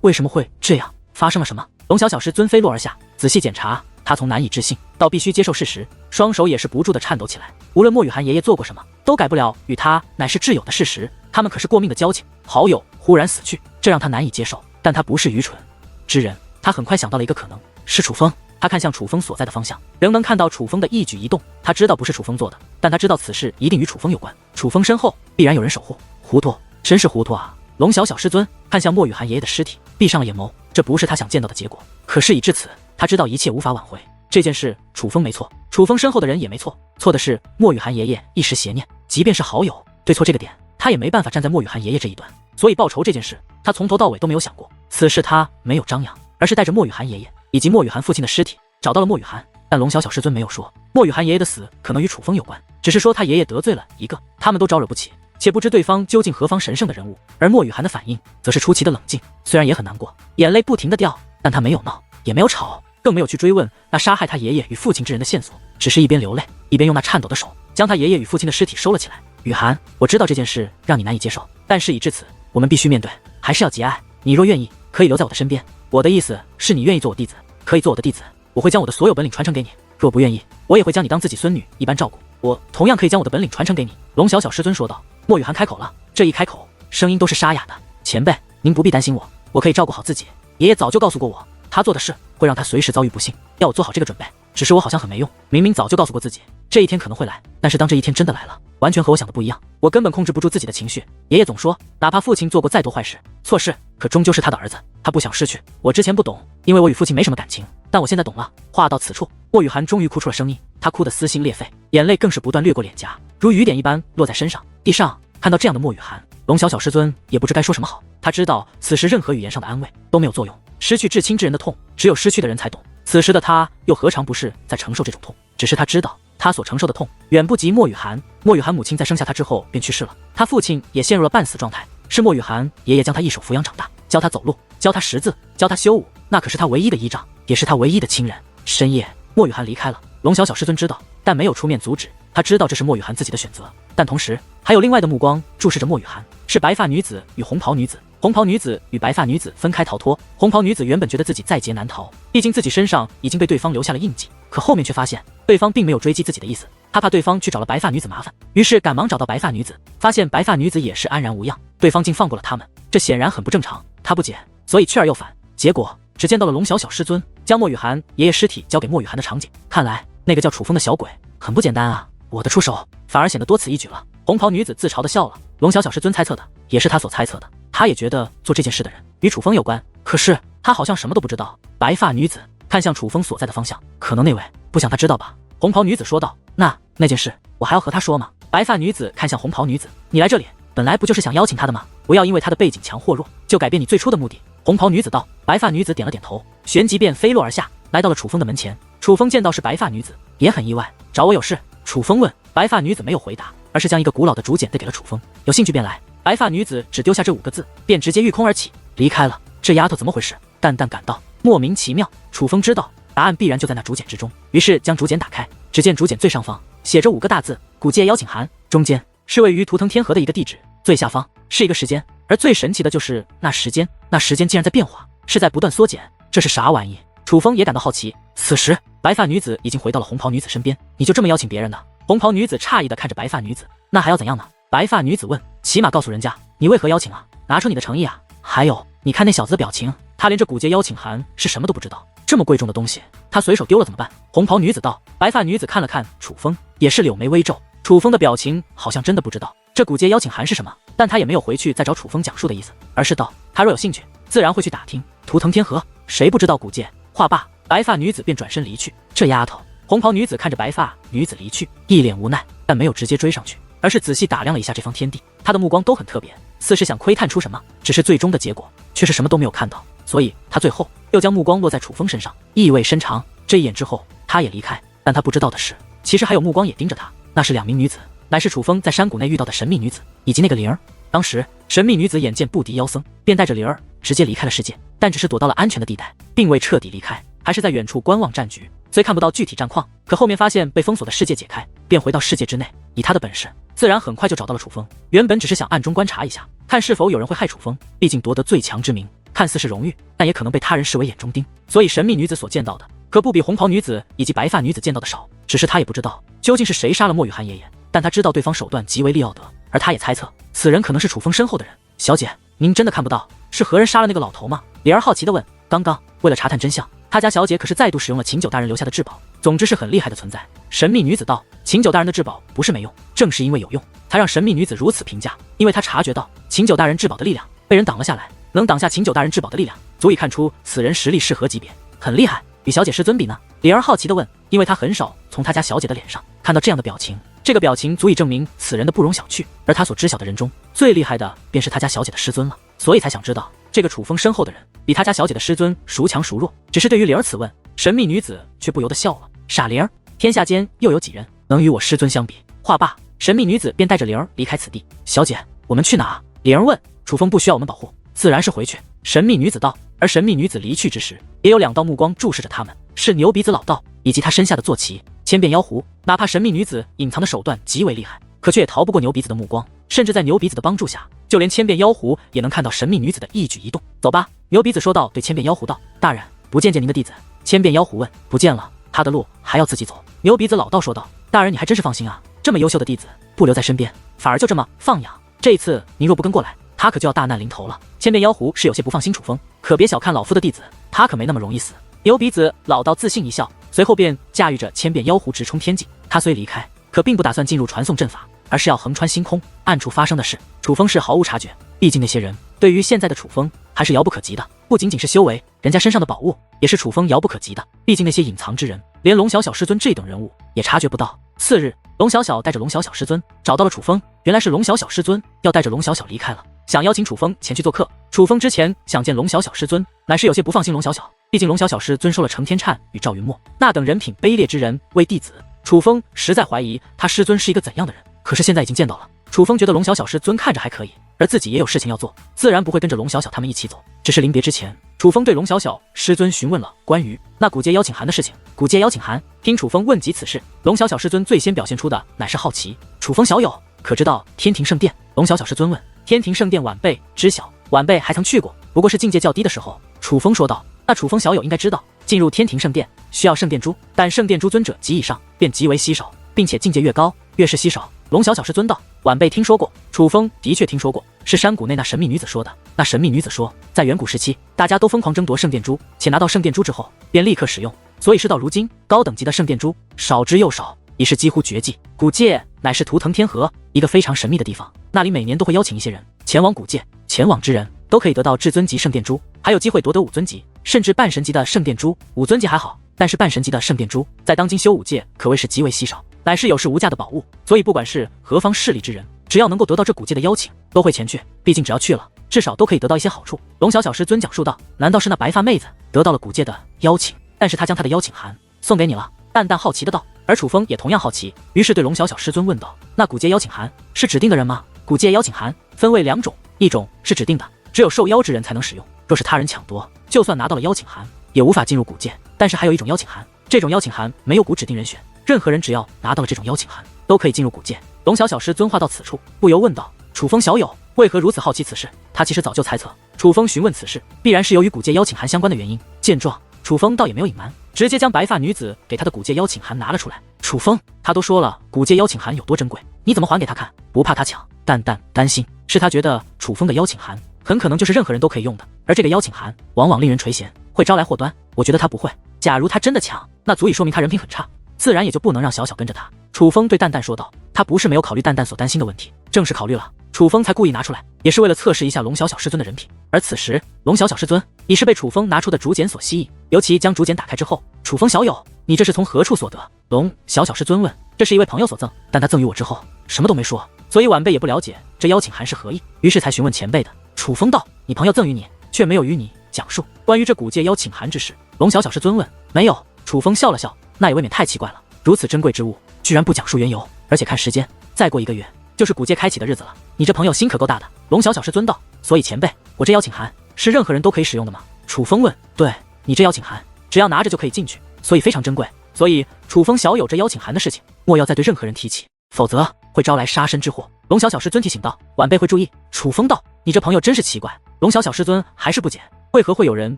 为什么会这样？发生了什么？龙小小师尊飞落而下，仔细检查，他从难以置信到必须接受事实，双手也是不住地颤抖起来。无论莫雨涵爷爷做过什么，都改不了与他乃是挚友的事实。他们可是过命的交情，好友忽然死去，这让他难以接受。但他不是愚蠢之人，他很快想到了一个可能，是楚风。他看向楚风所在的方向，仍能看到楚风的一举一动。他知道不是楚风做的，但他知道此事一定与楚风有关。楚风身后必然有人守护。糊涂，真是糊涂啊！龙小小师尊看向莫雨涵爷爷的尸体，闭上了眼眸。这不是他想见到的结果，可是已至此，他知道一切无法挽回。这件事，楚风没错，楚风身后的人也没错，错的是莫雨涵爷爷一时邪念。即便是好友，对错这个点，他也没办法站在莫雨涵爷爷这一端。所以报仇这件事，他从头到尾都没有想过。此事他没有张扬，而是带着莫雨涵爷爷以及莫雨涵父亲的尸体找到了莫雨涵。但龙小小师尊没有说莫雨涵爷爷的死可能与楚风有关，只是说他爷爷得罪了一个他们都招惹不起，且不知对方究竟何方神圣的人物。而莫雨涵的反应则是出奇的冷静，虽然也很难过，眼泪不停地掉，但他没有闹，也没有吵，更没有去追问那杀害他爷爷与父亲之人的线索，只是一边流泪，一边用那颤抖的手将他爷爷与父亲的尸体收了起来。雨涵，我知道这件事让你难以接受，但事已至此，我们必须面对，还是要节哀。你若愿意，可以留在我的身边。我的意思是你愿意做我弟子，可以做我的弟子，我会将我的所有本领传承给你。若不愿意，我也会将你当自己孙女一般照顾。我同样可以将我的本领传承给你。龙小小师尊说道。莫雨涵开口了，这一开口，声音都是沙哑的。前辈，您不必担心我，我可以照顾好自己。爷爷早就告诉过我，他做的事会让他随时遭遇不幸，要我做好这个准备。只是我好像很没用，明明早就告诉过自己，这一天可能会来，但是当这一天真的来了，完全和我想的不一样。我根本控制不住自己的情绪。爷爷总说，哪怕父亲做过再多坏事、错事，可终究是他的儿子，他不想失去。我之前不懂，因为我与父亲没什么感情，但我现在懂了。话到此处，莫雨涵终于哭出了声音，她哭得撕心裂肺，眼泪更是不断掠过脸颊，如雨点一般落在身上。地上看到这样的莫雨涵，龙小小师尊也不知该说什么好。他知道此时任何语言上的安慰都没有作用，失去至亲之人的痛，只有失去的人才懂。此时的他又何尝不是在承受这种痛？只是他知道，他所承受的痛远不及莫雨涵。莫雨涵母亲在生下他之后便去世了，他父亲也陷入了半死状态，是莫雨涵爷爷将他一手抚养长大，教他走路，教他识字，教他修武，那可是他唯一的依仗，也是他唯一的亲人。深夜，莫雨涵离开了，龙小小师尊知道，但没有出面阻止，他知道这是莫雨涵自己的选择，但同时还有另外的目光注视着莫雨涵，是白发女子与红袍女子。红袍女子与白发女子分开逃脱，红袍女子原本觉得自己在劫难逃，毕竟自己身上已经被对方留下了印记，可后面却发现对方并没有追击自己的意思，她怕对方去找了白发女子麻烦，于是赶忙找到白发女子，发现白发女子也是安然无恙，对方竟放过了他们，这显然很不正常。她不解，所以去而又返，结果只见到了龙小小师尊将莫雨涵爷爷尸体交给莫雨涵的场景。看来那个叫楚风的小鬼很不简单啊，我的出手反而显得多此一举了。红袍女子自嘲地笑了，龙小小师尊猜测的也是他所猜测的，他也觉得做这件事的人与楚风有关，可是他好像什么都不知道。白发女子看向楚风所在的方向，可能那位不想他知道吧。红袍女子说道，那件事我还要和他说吗？白发女子看向红袍女子，你来这里本来不就是想邀请他的吗？不要因为他的背景强或弱就改变你最初的目的。红袍女子道。白发女子点了点头，旋即便飞落而下，来到了楚风的门前。楚风见到是白发女子也很意外，找我有事？楚风问。白发女子没有回答，而是将一个古老的竹简递给了楚风，有兴趣便来。白发女子只丢下这5个字，便直接御空而起离开了。这丫头怎么回事？淡淡感到莫名其妙。楚风知道答案必然就在那竹简之中，于是将竹简打开，只见竹简最上方写着5个大字：古界邀请函，中间是位于图腾天河的一个地址，最下方是一个时间。而最神奇的就是那时间竟然在变化，是在不断缩减，这是啥玩意？楚风也感到好奇。此时白发女子已经回到了红袍女子身边，你就这么邀请别人的？红袍女子诧异地看着白发女子，那还要怎样呢？白发女子问，起码告诉人家你为何邀请啊，拿出你的诚意啊。还有你看那小子的表情，他连这古界邀请函是什么都不知道，这么贵重的东西他随手丢了怎么办？红袍女子道。白发女子看了看楚风，也是柳眉微皱，楚风的表情好像真的不知道这古界邀请函是什么，但他也没有回去再找楚风讲述的意思，而是道，他若有兴趣自然会去打听。图腾天河谁不知道古界？话罢，白发女子便转身离去。这丫头。红袍女子看着白发女子离去，一脸无奈，但没有直接追上去，而是仔细打量了一下这方天地。她的目光都很特别，似是想窥探出什么，只是最终的结果却是什么都没有看到，所以她最后又将目光落在楚风身上，意味深长。这一眼之后，她也离开，但她不知道的是，其实还有目光也盯着她，那是2名女子，乃是楚风在山谷内遇到的神秘女子，以及那个灵儿。当时神秘女子眼见不敌妖僧，便带着灵儿直接离开了世界，但只是躲到了安全的地带，并未彻底离开，还是在远处观望战局。虽看不到具体战况，可后面发现被封锁的世界解开，便回到世界之内。以他的本事，自然很快就找到了楚风。原本只是想暗中观察一下，看是否有人会害楚风，毕竟夺得最强之名，看似是荣誉，但也可能被他人视为眼中钉。所以神秘女子所见到的，可不比红袍女子以及白发女子见到的少。只是他也不知道究竟是谁杀了莫雨涵爷爷，但他知道对方手段极为利奥德，而他也猜测此人可能是楚风身后的人。小姐，您真的看不到是何人杀了那个老头吗？李儿好奇地问。刚刚为了查探真相，他家小姐可是再度使用了秦九大人留下的至宝，总之是很厉害的存在。神秘女子道。秦九大人的至宝不是没用，正是因为有用，才让神秘女子如此评价。因为她察觉到秦九大人至宝的力量被人挡了下来，能挡下秦九大人至宝的力量，足以看出此人实力是何级别，很厉害。与小姐师尊比呢？李儿好奇地问。因为他很少从他家小姐的脸上看到这样的表情，这个表情足以证明此人的不容小觑，而他所知晓的人中最厉害的便是他家小姐的师尊了，所以才想知道这个楚风身后的人比他家小姐的师尊孰强孰弱。只是对于灵儿此问，神秘女子却不由得笑了。傻灵儿，天下间又有几人能与我师尊相比？话罢，神秘女子便带着灵儿离开此地。小姐，我们去哪？灵儿问。楚风不需要我们保护，自然是回去。神秘女子道。而神秘女子离去之时，也有2道目光注视着他们，是牛鼻子老道以及他身下的坐骑千变妖狐。哪怕神秘女子隐藏的手段极为厉害，可却也逃不过牛鼻子的目光，甚至在牛鼻子的帮助下，就连千变妖狐也能看到神秘女子的一举一动。走吧，牛鼻子说道，对千变妖狐道。大人，不见您的弟子。千变妖狐问。不见了，他的路还要自己走。牛鼻子老道说道。大人你还真是放心啊，这么优秀的弟子不留在身边，反而就这么放养，这一次您若不跟过来，他可就要大难临头了。千变妖狐是有些不放心楚风，可别小看老夫的弟子，他可没那么容易死。牛鼻子老道自信一笑，随后便驾驭着千变妖狐直冲天际。他虽离开，可并不打算进入传送阵法，而是要横穿星空。暗处发生的事，楚风是毫无察觉，毕竟那些人对于现在的楚风还是遥不可及的，不仅仅是修为，人家身上的宝物也是楚风遥不可及的。毕竟那些隐藏之人，连龙小小师尊这等人物也察觉不到。次日，龙小小带着龙小小师尊找到了楚风，原来是龙小小师尊要带着龙小小离开了，想邀请楚风前去做客。楚风之前想见龙小小师尊，乃是有些不放心龙小小，毕竟龙小小师尊收了程天灿与赵云墨那等人品卑劣之人为弟子，楚风实在怀疑他师尊是一个怎样的人。可是现在已经见到了，楚风觉得龙小小师尊看着还可以，而自己也有事情要做，自然不会跟着龙小小他们一起走。只是临别之前，楚风对龙小小师尊询问了关于那古界邀请函的事情。古界邀请函，听楚风问及此事，龙小小师尊最先表现出的乃是好奇。楚风小友，可知道天庭圣殿？龙小小师尊问。天庭圣殿晚辈知晓，晚辈还曾去过，不过是境界较低的时候。楚风说道。那楚风小友应该知道，进入天庭圣殿需要圣殿珠，但圣殿珠尊者级以上便极为稀少，并且境界越高越是稀少。龙小小师尊道，晚辈听说过。楚风的确听说过，是山谷内那神秘女子说的。那神秘女子说，在远古时期，大家都疯狂争夺圣殿珠，且拿到圣殿珠之后便立刻使用，所以事到如今，高等级的圣殿珠少之又少，已是几乎绝迹。古界乃是图腾天河，一个非常神秘的地方，那里每年都会邀请一些人前往古界，前往之人都可以得到至尊级圣殿珠，还有机会夺得5尊级甚至半神级的圣殿珠。5尊级还好，但是半神级的圣殿珠在当今修武界可谓是极为稀少，乃是有市无价的宝物。所以不管是何方势力之人，只要能够得到这古界的邀请，都会前去，毕竟只要去了，至少都可以得到一些好处。龙小小师尊讲述道，难道是那白发妹子得到了古界的邀请，但是她将她的邀请函送给你了？淡淡好奇的道。而楚风也同样好奇，于是对龙小小师尊问道，那古界邀请函是指定的人吗？古界邀请函分为2种，一种是指定的，只有受邀之人才能使用，若是他人抢夺，就算拿到了邀请函也无法进入古界。但是还有一种邀请函，这种邀请函没有古指定人选，任何人只要拿到了这种邀请函都可以进入古界。龙小小师尊话到此处，不由问道，楚风小友为何如此好奇此事？他其实早就猜测楚风询问此事必然是由于古界邀请函相关的原因。见状，楚风倒也没有隐瞒，直接将白发女子给他的古界邀请函拿了出来。楚风，他都说了古界邀请函有多珍贵，你怎么还给他看？不怕他抢？淡淡担心是他觉得楚风的邀请函很可能就是任何人都可以用的，而这个邀请函往往令人垂涎，会招来祸端。我觉得他不会，假如他真的抢，那足以说明他人品很差，自然也就不能让小小跟着他。楚风对淡淡说道。他不是没有考虑淡淡所担心的问题，正是考虑了，楚风才故意拿出来，也是为了测试一下龙小小师尊的人品。而此时龙小小师尊已是被楚风拿出的竹简所吸引，尤其将竹简打开之后，楚风小友，你这是从何处所得？龙小小师尊问。这是一位朋友所赠，但他赠予我之后什么都没说，所以晚辈也不了解这邀请函是何意，于是才询问前辈的。楚风道，你朋友赠予你，却没有与你讲述关于这古界邀请函之事。龙小小师尊问。没有。楚风笑了笑，那也未免太奇怪了，如此珍贵之物居然不讲述缘由，而且看时间，再过1个月就是古界开启的日子了，你这朋友心可够大的。龙小小师尊道。所以前辈，我这邀请函是任何人都可以使用的吗？楚风问。对，你这邀请函只要拿着就可以进去，所以非常珍贵，所以楚风小友这邀请函的事情莫要再对任何人提起，否则会招来杀身之祸。龙小小师尊提醒道。晚辈会注意。楚风道。你这朋友真是奇怪。龙小小师尊还是不解，为何会有人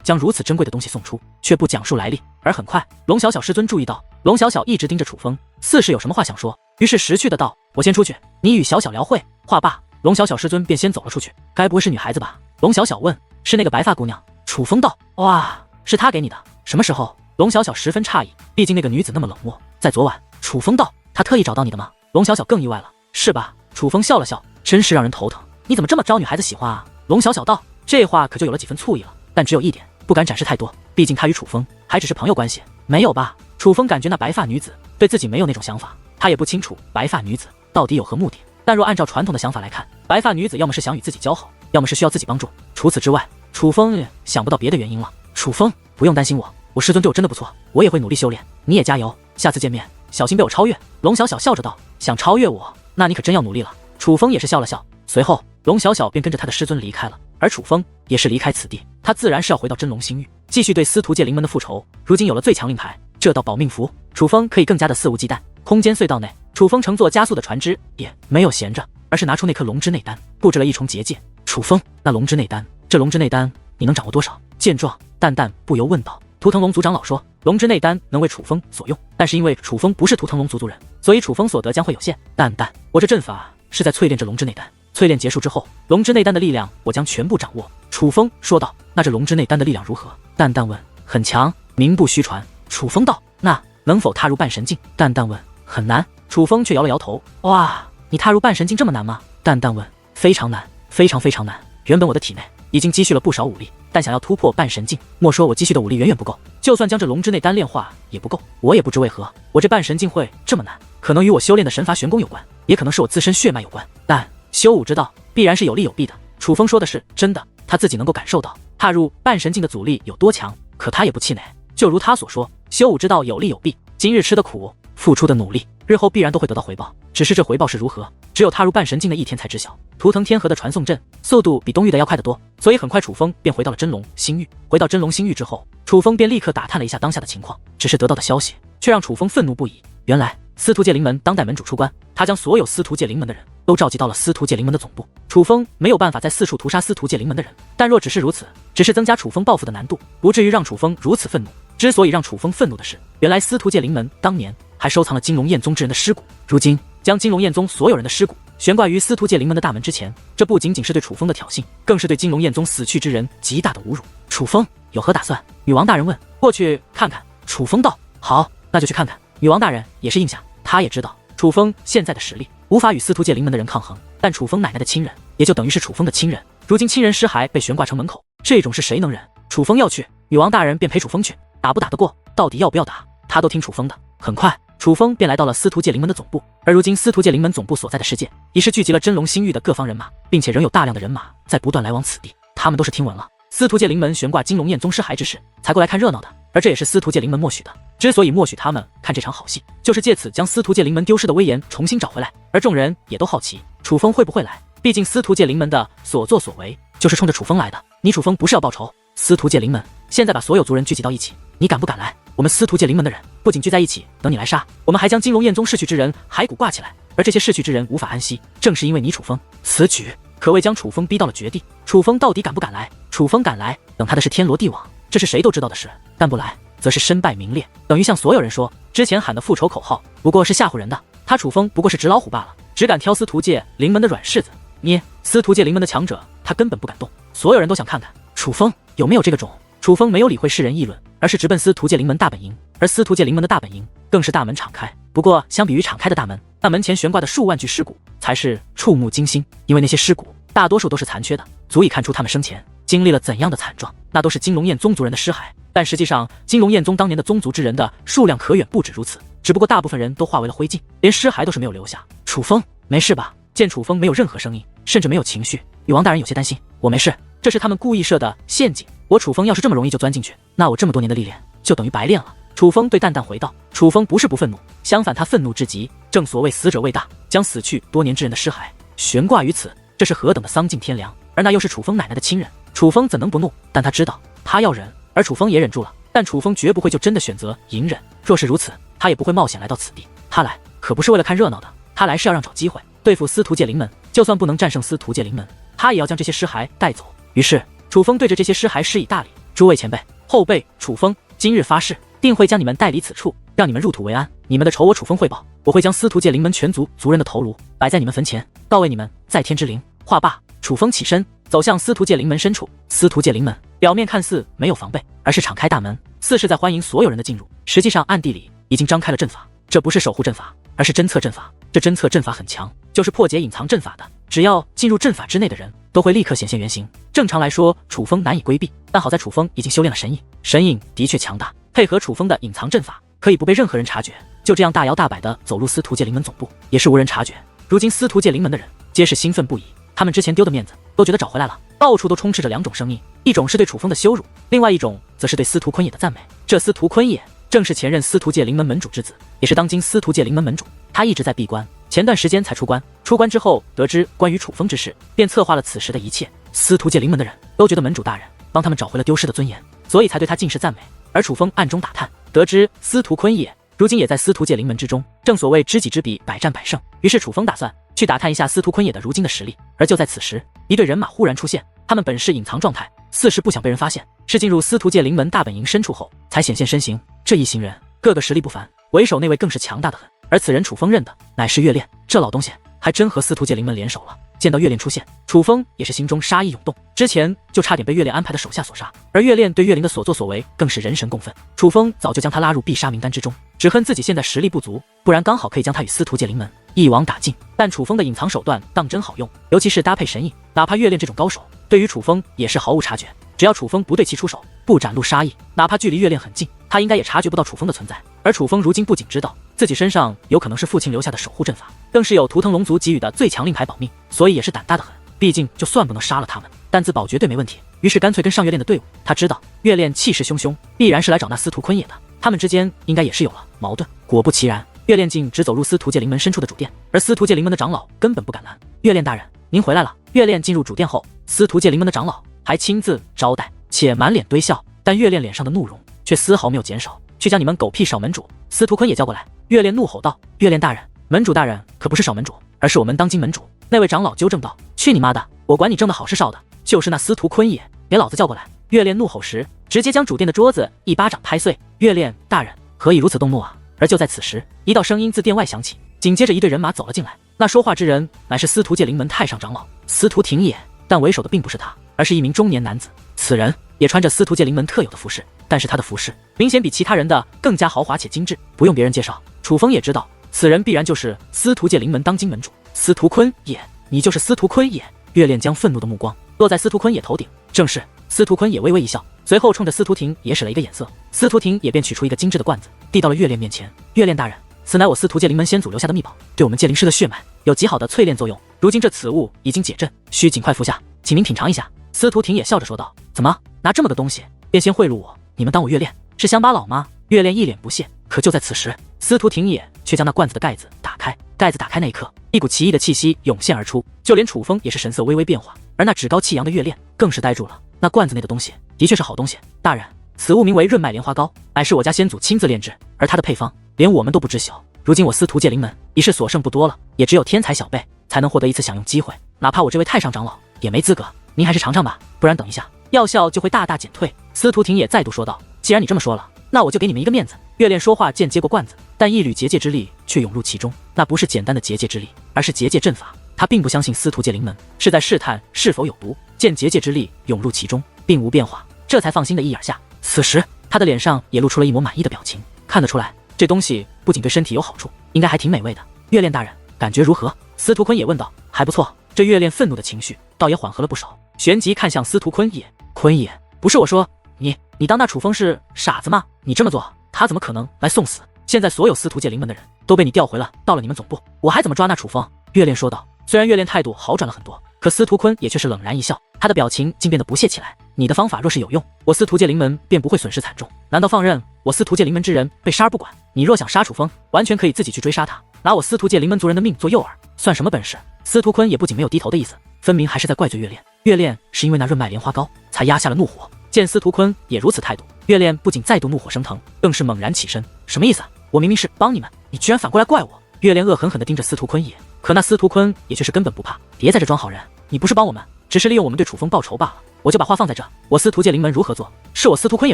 将如此珍贵的东西送出，却不讲述来历？而很快，龙小小师尊注意到龙小小一直盯着楚风，似是有什么话想说，于是识趣的道，我先出去，你与小小聊会。话罢，龙小小师尊便先走了出去。该不会是女孩子吧？龙小小问。是那个白发姑娘。楚风道。哇，是她给你的？什么时候？龙小小十分诧异，毕竟那个女子那么冷漠。在昨晚。楚风道。她特意找到你的吗？龙小小更意外了。是吧？楚风笑了笑，真是让人头疼，你怎么这么招女孩子喜欢啊？龙小小道。这话可就有了几分醋意了，但只有一点，不敢展示太多，毕竟他与楚风还只是朋友关系。没有吧？楚风感觉那白发女子对自己没有那种想法，他也不清楚白发女子到底有何目的。但若按照传统的想法来看，白发女子要么是想与自己交好，要么是需要自己帮助，除此之外，楚风也想不到别的原因了。楚风，不用担心我师尊对我真的不错，我也会努力修炼，你也加油，下次见面小心被我超越。龙小小笑着道。想超越我，那你可真要努力了。楚风也是笑了笑，随后龙小小便跟着他的师尊离开了，而楚风也是离开此地，他自然是要回到真龙星域，继续对司徒界灵门的复仇。如今有了最强令牌，这道保命符，楚风可以更加的肆无忌惮。空间隧道内，楚风乘坐加速的船只，也没有闲着，而是拿出那颗龙之内丹，布置了一重结界。楚风，那龙之内丹，这龙之内丹你能掌握多少？见状，淡淡不由问道。图腾龙族长老说，龙之内丹能为楚风所用，但是因为楚风不是图腾龙族族人，所以楚风所得将会有限。淡淡，我这阵法是在淬炼这龙之内丹，淬炼结束之后，龙之内丹的力量我将全部掌握。楚风说道。那这龙之内丹的力量如何？淡淡问。很强，名不虚传。楚风道。那能否踏入半神境？淡淡问。很难。楚风却摇了摇头。哇，你踏入半神境这么难吗？淡淡问。非常难，非常非常难。原本我的体内已经积蓄了不少武力，但想要突破半神境，莫说我积蓄的武力远远不够，就算将这龙之内丹炼化也不够。我也不知为何，我这半神境会这么难，可能与我修炼的神罚玄功有关，也可能是我自身血脉有关。但修武之道必然是有利有弊的。楚风说的是真的，他自己能够感受到踏入半神境的阻力有多强，可他也不气馁。就如他所说，修武之道有利有弊，今日吃的苦，付出的努力，日后必然都会得到回报，只是这回报是如何，只有踏入半神境的一天才知晓。图腾天河的传送阵速度比东域的要快得多，所以很快楚风便回到了真龙星域。回到真龙星域之后，楚风便立刻打探了一下当下的情况，只是得到的消息却让楚风愤怒不已。原来司徒界灵门当代门主出关，他将所有司徒界灵门的人都召集到了司徒界灵门的总部。楚风没有办法再四处屠杀司徒界灵门的人，但若只是如此，只是增加楚风报复的难度，不至于让楚风如此愤怒。之所以让楚风愤怒的是，原来司徒界灵门当年还收藏了金龙焰宗之人的尸骨，如今将金龙焰宗所有人的尸骨悬挂于司徒界灵门的大门之前，这不仅仅是对楚风的挑衅，更是对金龙焰宗死去之人极大的侮辱。楚风有何打算？女王大人问。过去看看。楚风道。好，那就去看看。女王大人也是应下，她也知道楚风现在的实力无法与司徒界灵门的人抗衡，但楚风奶奶的亲人也就等于是楚风的亲人，如今亲人尸骸被悬挂成门口，这种事谁能忍？楚风要去，女王大人便陪楚风去，打不打得过，到底要不要打，他都听楚风的。很快楚风便来到了司徒界灵门的总部，而如今司徒界灵门总部所在的世界已是聚集了真龙星域的各方人马，并且仍有大量的人马在不断来往此地。他们都是听闻了司徒界灵门悬挂金龙焰宗尸骸之事，才过来看热闹的，而这也是司徒界灵门默许的。之所以默许他们看这场好戏，就是借此将司徒界灵门丢失的威严重新找回来。而众人也都好奇楚风会不会来，毕竟司徒界灵门的所作所为就是冲着楚风来的。你楚风不是要报仇？司徒界灵门现在把所有族人聚集到一起，你敢不敢来？我们司徒界灵门的人不仅聚在一起等你来杀，我们还将金龙焰宗逝去之人骸骨挂起来，而这些逝去之人无法安息，正是因为你楚风。此举可谓将楚风逼到了绝地。楚风到底敢不敢来？楚风敢来，等他的是天罗地网，这是谁都知道的事；但不来，则是身败名裂，等于向所有人说之前喊的复仇口号不过是吓唬人的。他楚风不过是纸老虎罢了，只敢挑司徒界灵门的软柿子捏，司徒界灵门的强者他根本不敢动。所有人都想看看楚风有没有这个种。楚风没有理会世人议论，而是直奔司徒界灵门大本营。而司徒界灵门的大本营更是大门敞开，不过相比于敞开的大门，那门前悬挂的数万具尸骨才是触目惊心，因为那些尸骨大多数都是残缺的，足以看出他们生前经历了怎样的惨状。那都是金龙焰宗族人的尸骸，但实际上金龙焰宗当年的宗族之人的数量可远不止如此，只不过大部分人都化为了灰烬，连尸骸都是没有留下。楚风没事吧？见楚风没有任何声音，甚至没有情绪，女王大人有些担心。我没事，这是他们故意设的陷阱，我楚风要是这么容易就钻进去，那我这么多年的历练就等于白练了。楚风对淡淡回道。楚风不是不愤怒，相反他愤怒至极，正所谓死者为大，将死去多年之人的尸骸悬挂于此，这是何等的丧尽天良，而那又是楚风奶奶的亲人，楚风怎能不怒？但他知道他要忍，而楚风也忍住了，但楚风绝不会就真的选择隐忍，若是如此，他也不会冒险来到此地。他来可不是为了看热闹的，他来是要让找机会对付司徒界灵门，就算不能战胜司徒界灵门，他也要将这些尸骸带走。于是楚风对着这些尸骸施以大礼，诸位前辈后辈，楚风今日发誓，定会将你们带离此处，让你们入土为安。你们的仇我楚风汇报，我会将司徒界灵门全族族人的头颅摆在你们坟前，告慰你们在天之灵。话罢，楚风起身走向司徒界灵门深处。司徒界灵门表面看似没有防备，而是敞开大门，似是在欢迎所有人的进入，实际上暗地里已经张开了阵法。这不是守护阵法，而是侦测阵法。这侦测阵法很强，就是破解隐藏阵法的，只要进入阵法之内的人都会立刻显现原形。正常来说楚风难以规避，但好在楚风已经修炼了神隐，神隐的确强大，配合楚风的隐藏阵法，可以不被任何人察觉，就这样大摇大摆地走入司徒界灵门总部，也是无人察觉。如今司徒界灵门的人皆是兴奋不已，他们之前丢的面子都觉得找回来了。到处都充斥着两种声音，一种是对楚风的羞辱，另外一种则是对司徒坤也的赞美。这司徒坤也正是前任司徒界灵门门主之子，也是当今司徒界灵门门主。他一直在闭关，前段时间才出关，出关之后得知关于楚风之事，便策划了此时的一切。司徒界灵门的人都觉得门主大人帮他们找回了丢失的尊严，所以才对他尽是赞美。而楚风暗中打探，得知司徒坤也如今也在司徒界灵门之中，正所谓知己知彼，百战百胜。于是楚风打算去打探一下司徒坤也的如今的实力。而就在此时，一队人马忽然出现，他们本是隐藏状态，似是不想被人发现，是进入司徒界灵门大本营深处后才显现身形。这一行人个个实力不凡，为首那位更是强大的很，而此人楚风认的乃是月炼，这老东西还真和司徒界灵门联手了。见到月炼出现，楚风也是心中杀意涌动，之前就差点被月炼安排的手下所杀，而月炼对岳灵的所作所为更是人神共愤。楚风早就将他拉入必杀名单之中，只恨自己现在实力不足，不然刚好可以将他与司徒界灵门一网打尽。但楚风的隐藏手段当真好用，尤其是搭配神隐，哪怕月炼这种高手，对于楚风也是毫无察觉。只要楚风不对其出手，不展露杀意，哪怕距离月炼很近，他应该也察觉不到楚风的存在。而楚风如今不仅知道自己身上有可能是父亲留下的守护阵法，更是有图腾龙族给予的最强令牌保命，所以也是胆大的很。毕竟就算不能杀了他们，但自保绝对没问题。于是干脆跟上月炼的队伍。他知道月炼气势汹汹，必然是来找那司徒坤也的。他们之间应该也是有了矛盾。果不其然，月亮竟只走入司徒界灵门深处的主殿，而司徒界灵门的长老根本不敢拦。月亮大人，您回来了。月亮进入主殿后，司徒界灵门的长老还亲自招待，且满脸堆笑，但月亮脸上的怒容却丝毫没有减少。去将你们狗屁少门主司徒坤也叫过来。月亮怒吼道：月亮大人，门主大人可不是少门主，而是我们当今门主。那位长老纠正道：去你妈的，我管你挣的好是少的，就是那司徒坤也，给老子叫过来。月亮怒吼时，直接将主殿的桌子一巴掌拍碎。月亮大人何以如此动怒啊？而就在此时，一道声音自殿外响起，紧接着一队人马走了进来。那说话之人乃是司徒界灵门太上长老司徒廷也，但为首的并不是他，而是一名中年男子。此人也穿着司徒界灵门特有的服饰，但是他的服饰明显比其他人的更加豪华且精致。不用别人介绍，楚风也知道此人必然就是司徒界灵门当今门主司徒坤也。你就是司徒坤也？月亮将愤怒的目光落在司徒坤也头顶。正是。司徒坤也微微一笑，随后冲着司徒廷也使了一个眼色。司徒廷也便取出一个精致的罐子，递到了月亮面前。月亮大人，此乃我司徒界灵门先祖留下的秘宝，对我们界灵师的血脉有极好的淬炼作用。如今这此物已经解阵，需尽快服下，请您品尝一下。司徒廷也笑着说道：怎么拿这么个东西便先贿赂我？你们当我月亮是乡巴佬吗？月亮一脸不屑。可就在此时，司徒廷也却将那罐子的盖子打开。盖子打开那一刻，一股奇异的气息涌现而出，就连楚风也是神色微微变化，而那趾高气扬的月亮更是呆住了。那罐子内的东西的确是好东西，大人，此物名为润脉莲花膏，乃是我家先祖亲自炼制，而它的配方连我们都不知晓。如今我司徒界灵门已是所剩不多了，也只有天才小辈才能获得一次享用机会，哪怕我这位太上长老也没资格。您还是尝尝吧，不然等一下药效就会大大减退。司徒廷也再度说道：既然你这么说了，那我就给你们一个面子。月亮说话间接过罐子，但一缕结界之力却涌入其中，那不是简单的结界之力，而是结界阵法。他并不相信司徒界灵门是在试探是否有毒，见结界之力涌入其中并无变化，这才放心的一眼下。此时他的脸上也露出了一抹满意的表情，看得出来这东西不仅对身体有好处，应该还挺美味的。月亮大人感觉如何？司徒坤也问道。还不错。这月亮愤怒的情绪倒也缓和了不少，旋即看向司徒坤也。坤也，不是我说你当那楚风是傻子吗？你这么做他怎么可能来送死？现在所有司徒界灵门的人都被你调回了到了你们总部，我还怎么抓那楚风？月亮说道。虽然月亮态度好转了很多，可司徒坤也却是冷然一笑，他的表情竟变得不屑起来。你的方法若是有用，我司徒界灵门便不会损失惨重，难道放任我司徒界灵门之人被杀而不管？你若想杀楚风，完全可以自己去追杀他，拿我司徒界灵门族人的命做诱饵，算什么本事？司徒坤也不仅没有低头的意思，分明还是在怪罪月亮。月亮是因为那润脉莲花膏才压下了怒火，见司徒坤也如此态度，月亮不仅再度怒火升腾，更是猛然起身。什么意思？我明明是帮你们，你居然反过来怪我！月亮恶狠狠地盯着司徒坤也，可那司徒坤也却是根本不怕。别在这装好人，你不是帮我们，只是利用我们对楚风报仇罢了。我就把话放在这，我司徒界灵门如何做，是我司徒坤也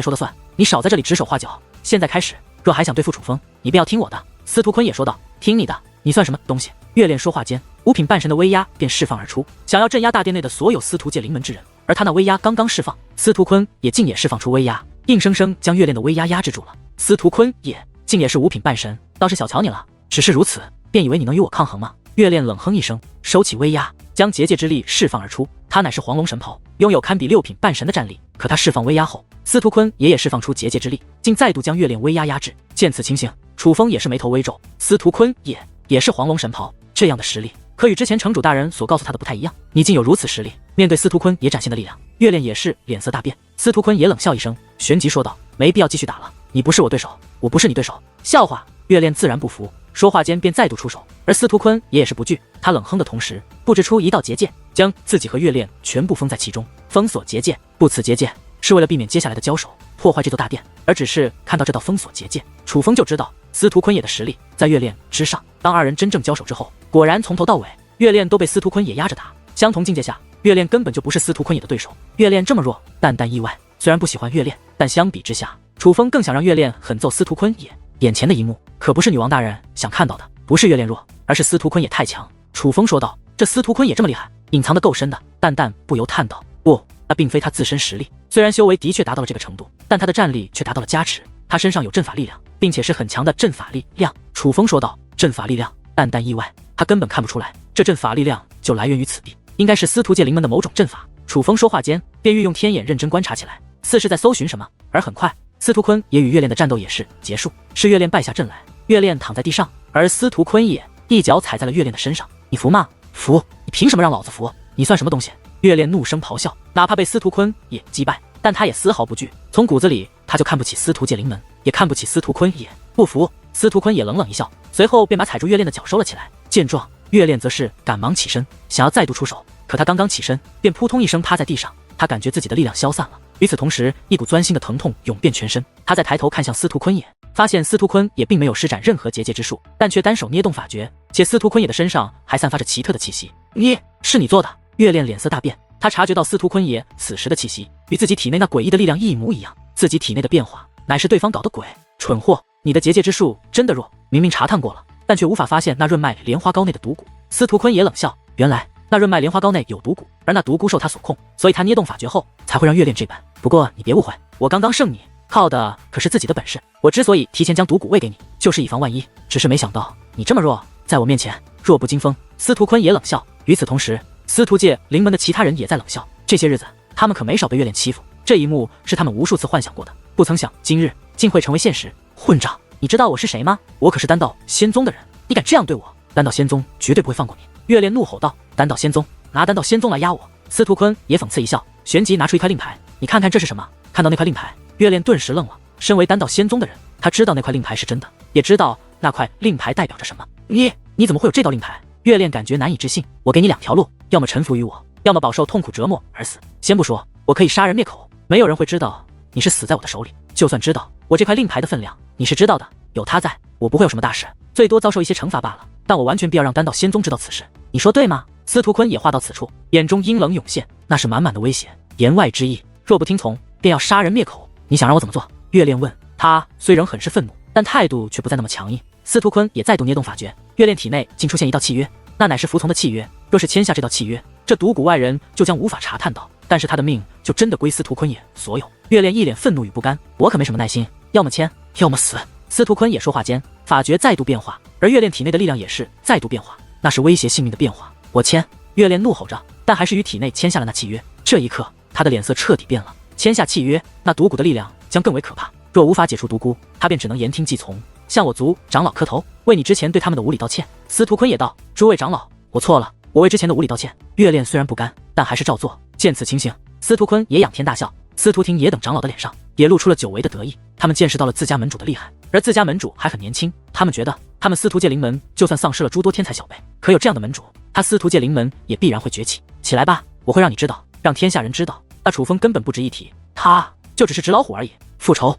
说了算，你少在这里指手画脚。现在开始，若还想对付楚风，你便要听我的。司徒坤也说道。听你的？你算什么东西？月亮说话间，五品半神的威压便释放而出，想要镇压大殿内的所有司徒界灵门之人。而他那威压刚刚释放，司徒坤也竟也释放出威压，硬生生将月亮的威压压制住了。司徒坤也竟也是五品半神，倒是小瞧你了。只是如此，便以为你能与我抗衡吗？月亮冷哼一声，收起威压，将结界之力释放而出。他乃是黄龙神袍，拥有堪比六品半神的战力。可他释放威压后，司徒坤也释放出结界之力，竟再度将月亮威压压制。见此情形，楚风也是眉头微皱。司徒坤也是黄龙神袍，这样的实力可与之前城主大人所告诉他的不太一样。你竟有如此实力，面对司徒坤也展现的力量，月亮也是脸色大变。司徒坤也冷笑一声，旋即说道：没必要继续打了，你不是我对手，我不是你对手。笑话！月亮自然不服，说话间便再度出手，而司徒坤也是不惧，他冷哼的同时布置出一道结界，将自己和月亮全部封在其中。封锁结界，布此结界是为了避免接下来的交手破坏这座大殿，而只是看到这道封锁结界，楚风就知道司徒坤也的实力在月亮之上。当二人真正交手之后，果然从头到尾月亮都被司徒坤也压着打。相同境界下，月亮根本就不是司徒坤也的对手。月亮这么弱，淡淡意外。虽然不喜欢月亮，但相比之下，楚风更想让月亮狠揍司徒坤也。眼前的一幕可不是女王大人想看到的，不是月亮弱，而是司徒坤也太强。楚风说道。这司徒坤也这么厉害，隐藏得够深的。淡淡不由叹道。不，那并非他自身实力，虽然修为的确达到了这个程度，但他的战力却达到了加持。他身上有阵法力量，并且是很强的阵法力量。楚风说道。阵法力量？淡淡意外，他根本看不出来，这阵法力量就来源于此地，应该是司徒界灵门的某种阵法。楚风说话间便运用天眼认真观察起来，似是在搜寻什么。而很快，司徒坤也与月亮的战斗也是结束，是月亮败下阵来，月亮躺在地上，而司徒坤也一脚踩在了月亮的身上。你服吗？服？你凭什么让老子服？你算什么东西？月亮怒声咆哮，哪怕被司徒坤也击败，但他也丝毫不惧。从骨子里他就看不起司徒界灵门，也看不起司徒坤也。不服，司徒坤也冷冷一笑，随后便把踩住月恋的脚收了起来。见状，月恋则是赶忙起身，想要再度出手，可他刚刚起身，便扑通一声趴在地上。他感觉自己的力量消散了，与此同时，一股钻心的疼痛涌遍全身。他再抬头看向司徒坤也，发现司徒坤也并没有施展任何结界之术，但却单手捏动法诀，且司徒坤也的身上还散发着奇特的气息。是你做的？月恋脸色大变，他察觉到司徒坤也此时的气息与自己体内那诡异的力量一模一样，自己体内的变化乃是对方搞的鬼。蠢货，你的结界之术真的弱，明明查探过了，但却无法发现那润脉莲花膏内的毒蛊。司徒坤也冷笑，原来那润脉莲花膏内有毒蛊，而那毒蛊受他所控，所以他捏动法诀后才会让月恋这般。不过你别误会，我刚刚胜你，靠的可是自己的本事。我之所以提前将毒蛊喂给你，就是以防万一，只是没想到你这么弱，在我面前弱不禁风。司徒坤也冷笑，与此同时，司徒界灵门的其他人也在冷笑。这些日子，他们可没少被月恋欺负，这一幕是他们无数次幻想过的，不曾想今日竟会成为现实。混账！你知道我是谁吗？我可是丹道仙宗的人，你敢这样对我，丹道仙宗绝对不会放过你！月恋怒吼道：“丹道仙宗，拿丹道仙宗来压我！”司徒坤也讽刺一笑，旋即拿出一块令牌，你看看这是什么？看到那块令牌，月恋顿时愣了。身为丹道仙宗的人，他知道那块令牌是真的，也知道那块令牌代表着什么。你怎么会有这道令牌？月恋感觉难以置信。我给你两条路，要么臣服于我，要么饱受痛苦折磨而死。先不说我可以杀人灭口，没有人会知道你是死在我的手里。就算知道，我这块令牌的分量，你是知道的。有他在，我不会有什么大事，最多遭受一些惩罚罢了。但我完全必要让丹道仙宗知道此事。你说对吗？司徒坤也话到此处，眼中阴冷涌现，那是满满的威胁，言外之意，若不听从，便要杀人灭口。你想让我怎么做？月恋问。他虽仍很是愤怒，但态度却不再那么强硬。司徒坤也再度捏动法诀，月恋体内竟出现一道契约，那乃是服从的契约。若是签下这道契约，这毒蛊外人就将无法查探到，但是他的命就真的归司徒坤也所有。月恋一脸愤怒与不甘，我可没什么耐心，要么签，要么死。司徒坤也说话间，法诀再度变化，而月恋体内的力量也是再度变化，那是威胁性命的变化。我签！月恋怒吼着，但还是于体内签下了那契约。这一刻，他的脸色彻底变了。签下契约，那毒蛊的力量将更为可怕。若无法解除毒蛊，他便只能言听计从，向我族长老磕头，为你之前对他们的无礼道歉。司徒坤也道：“诸位长老，我错了，我为之前的无礼道歉。”月恋虽然不甘，但还是照做。见此情形，司徒坤也仰天大笑。司徒廷也等长老的脸上也露出了久违的得意，他们见识到了自家门主的厉害，而自家门主还很年轻，他们觉得他们司徒界灵门就算丧失了诸多天才小辈，可有这样的门主，他司徒界灵门也必然会崛起。起来吧，我会让你知道，让天下人知道，那楚风根本不值一提，他就只是纸老虎而已。复仇，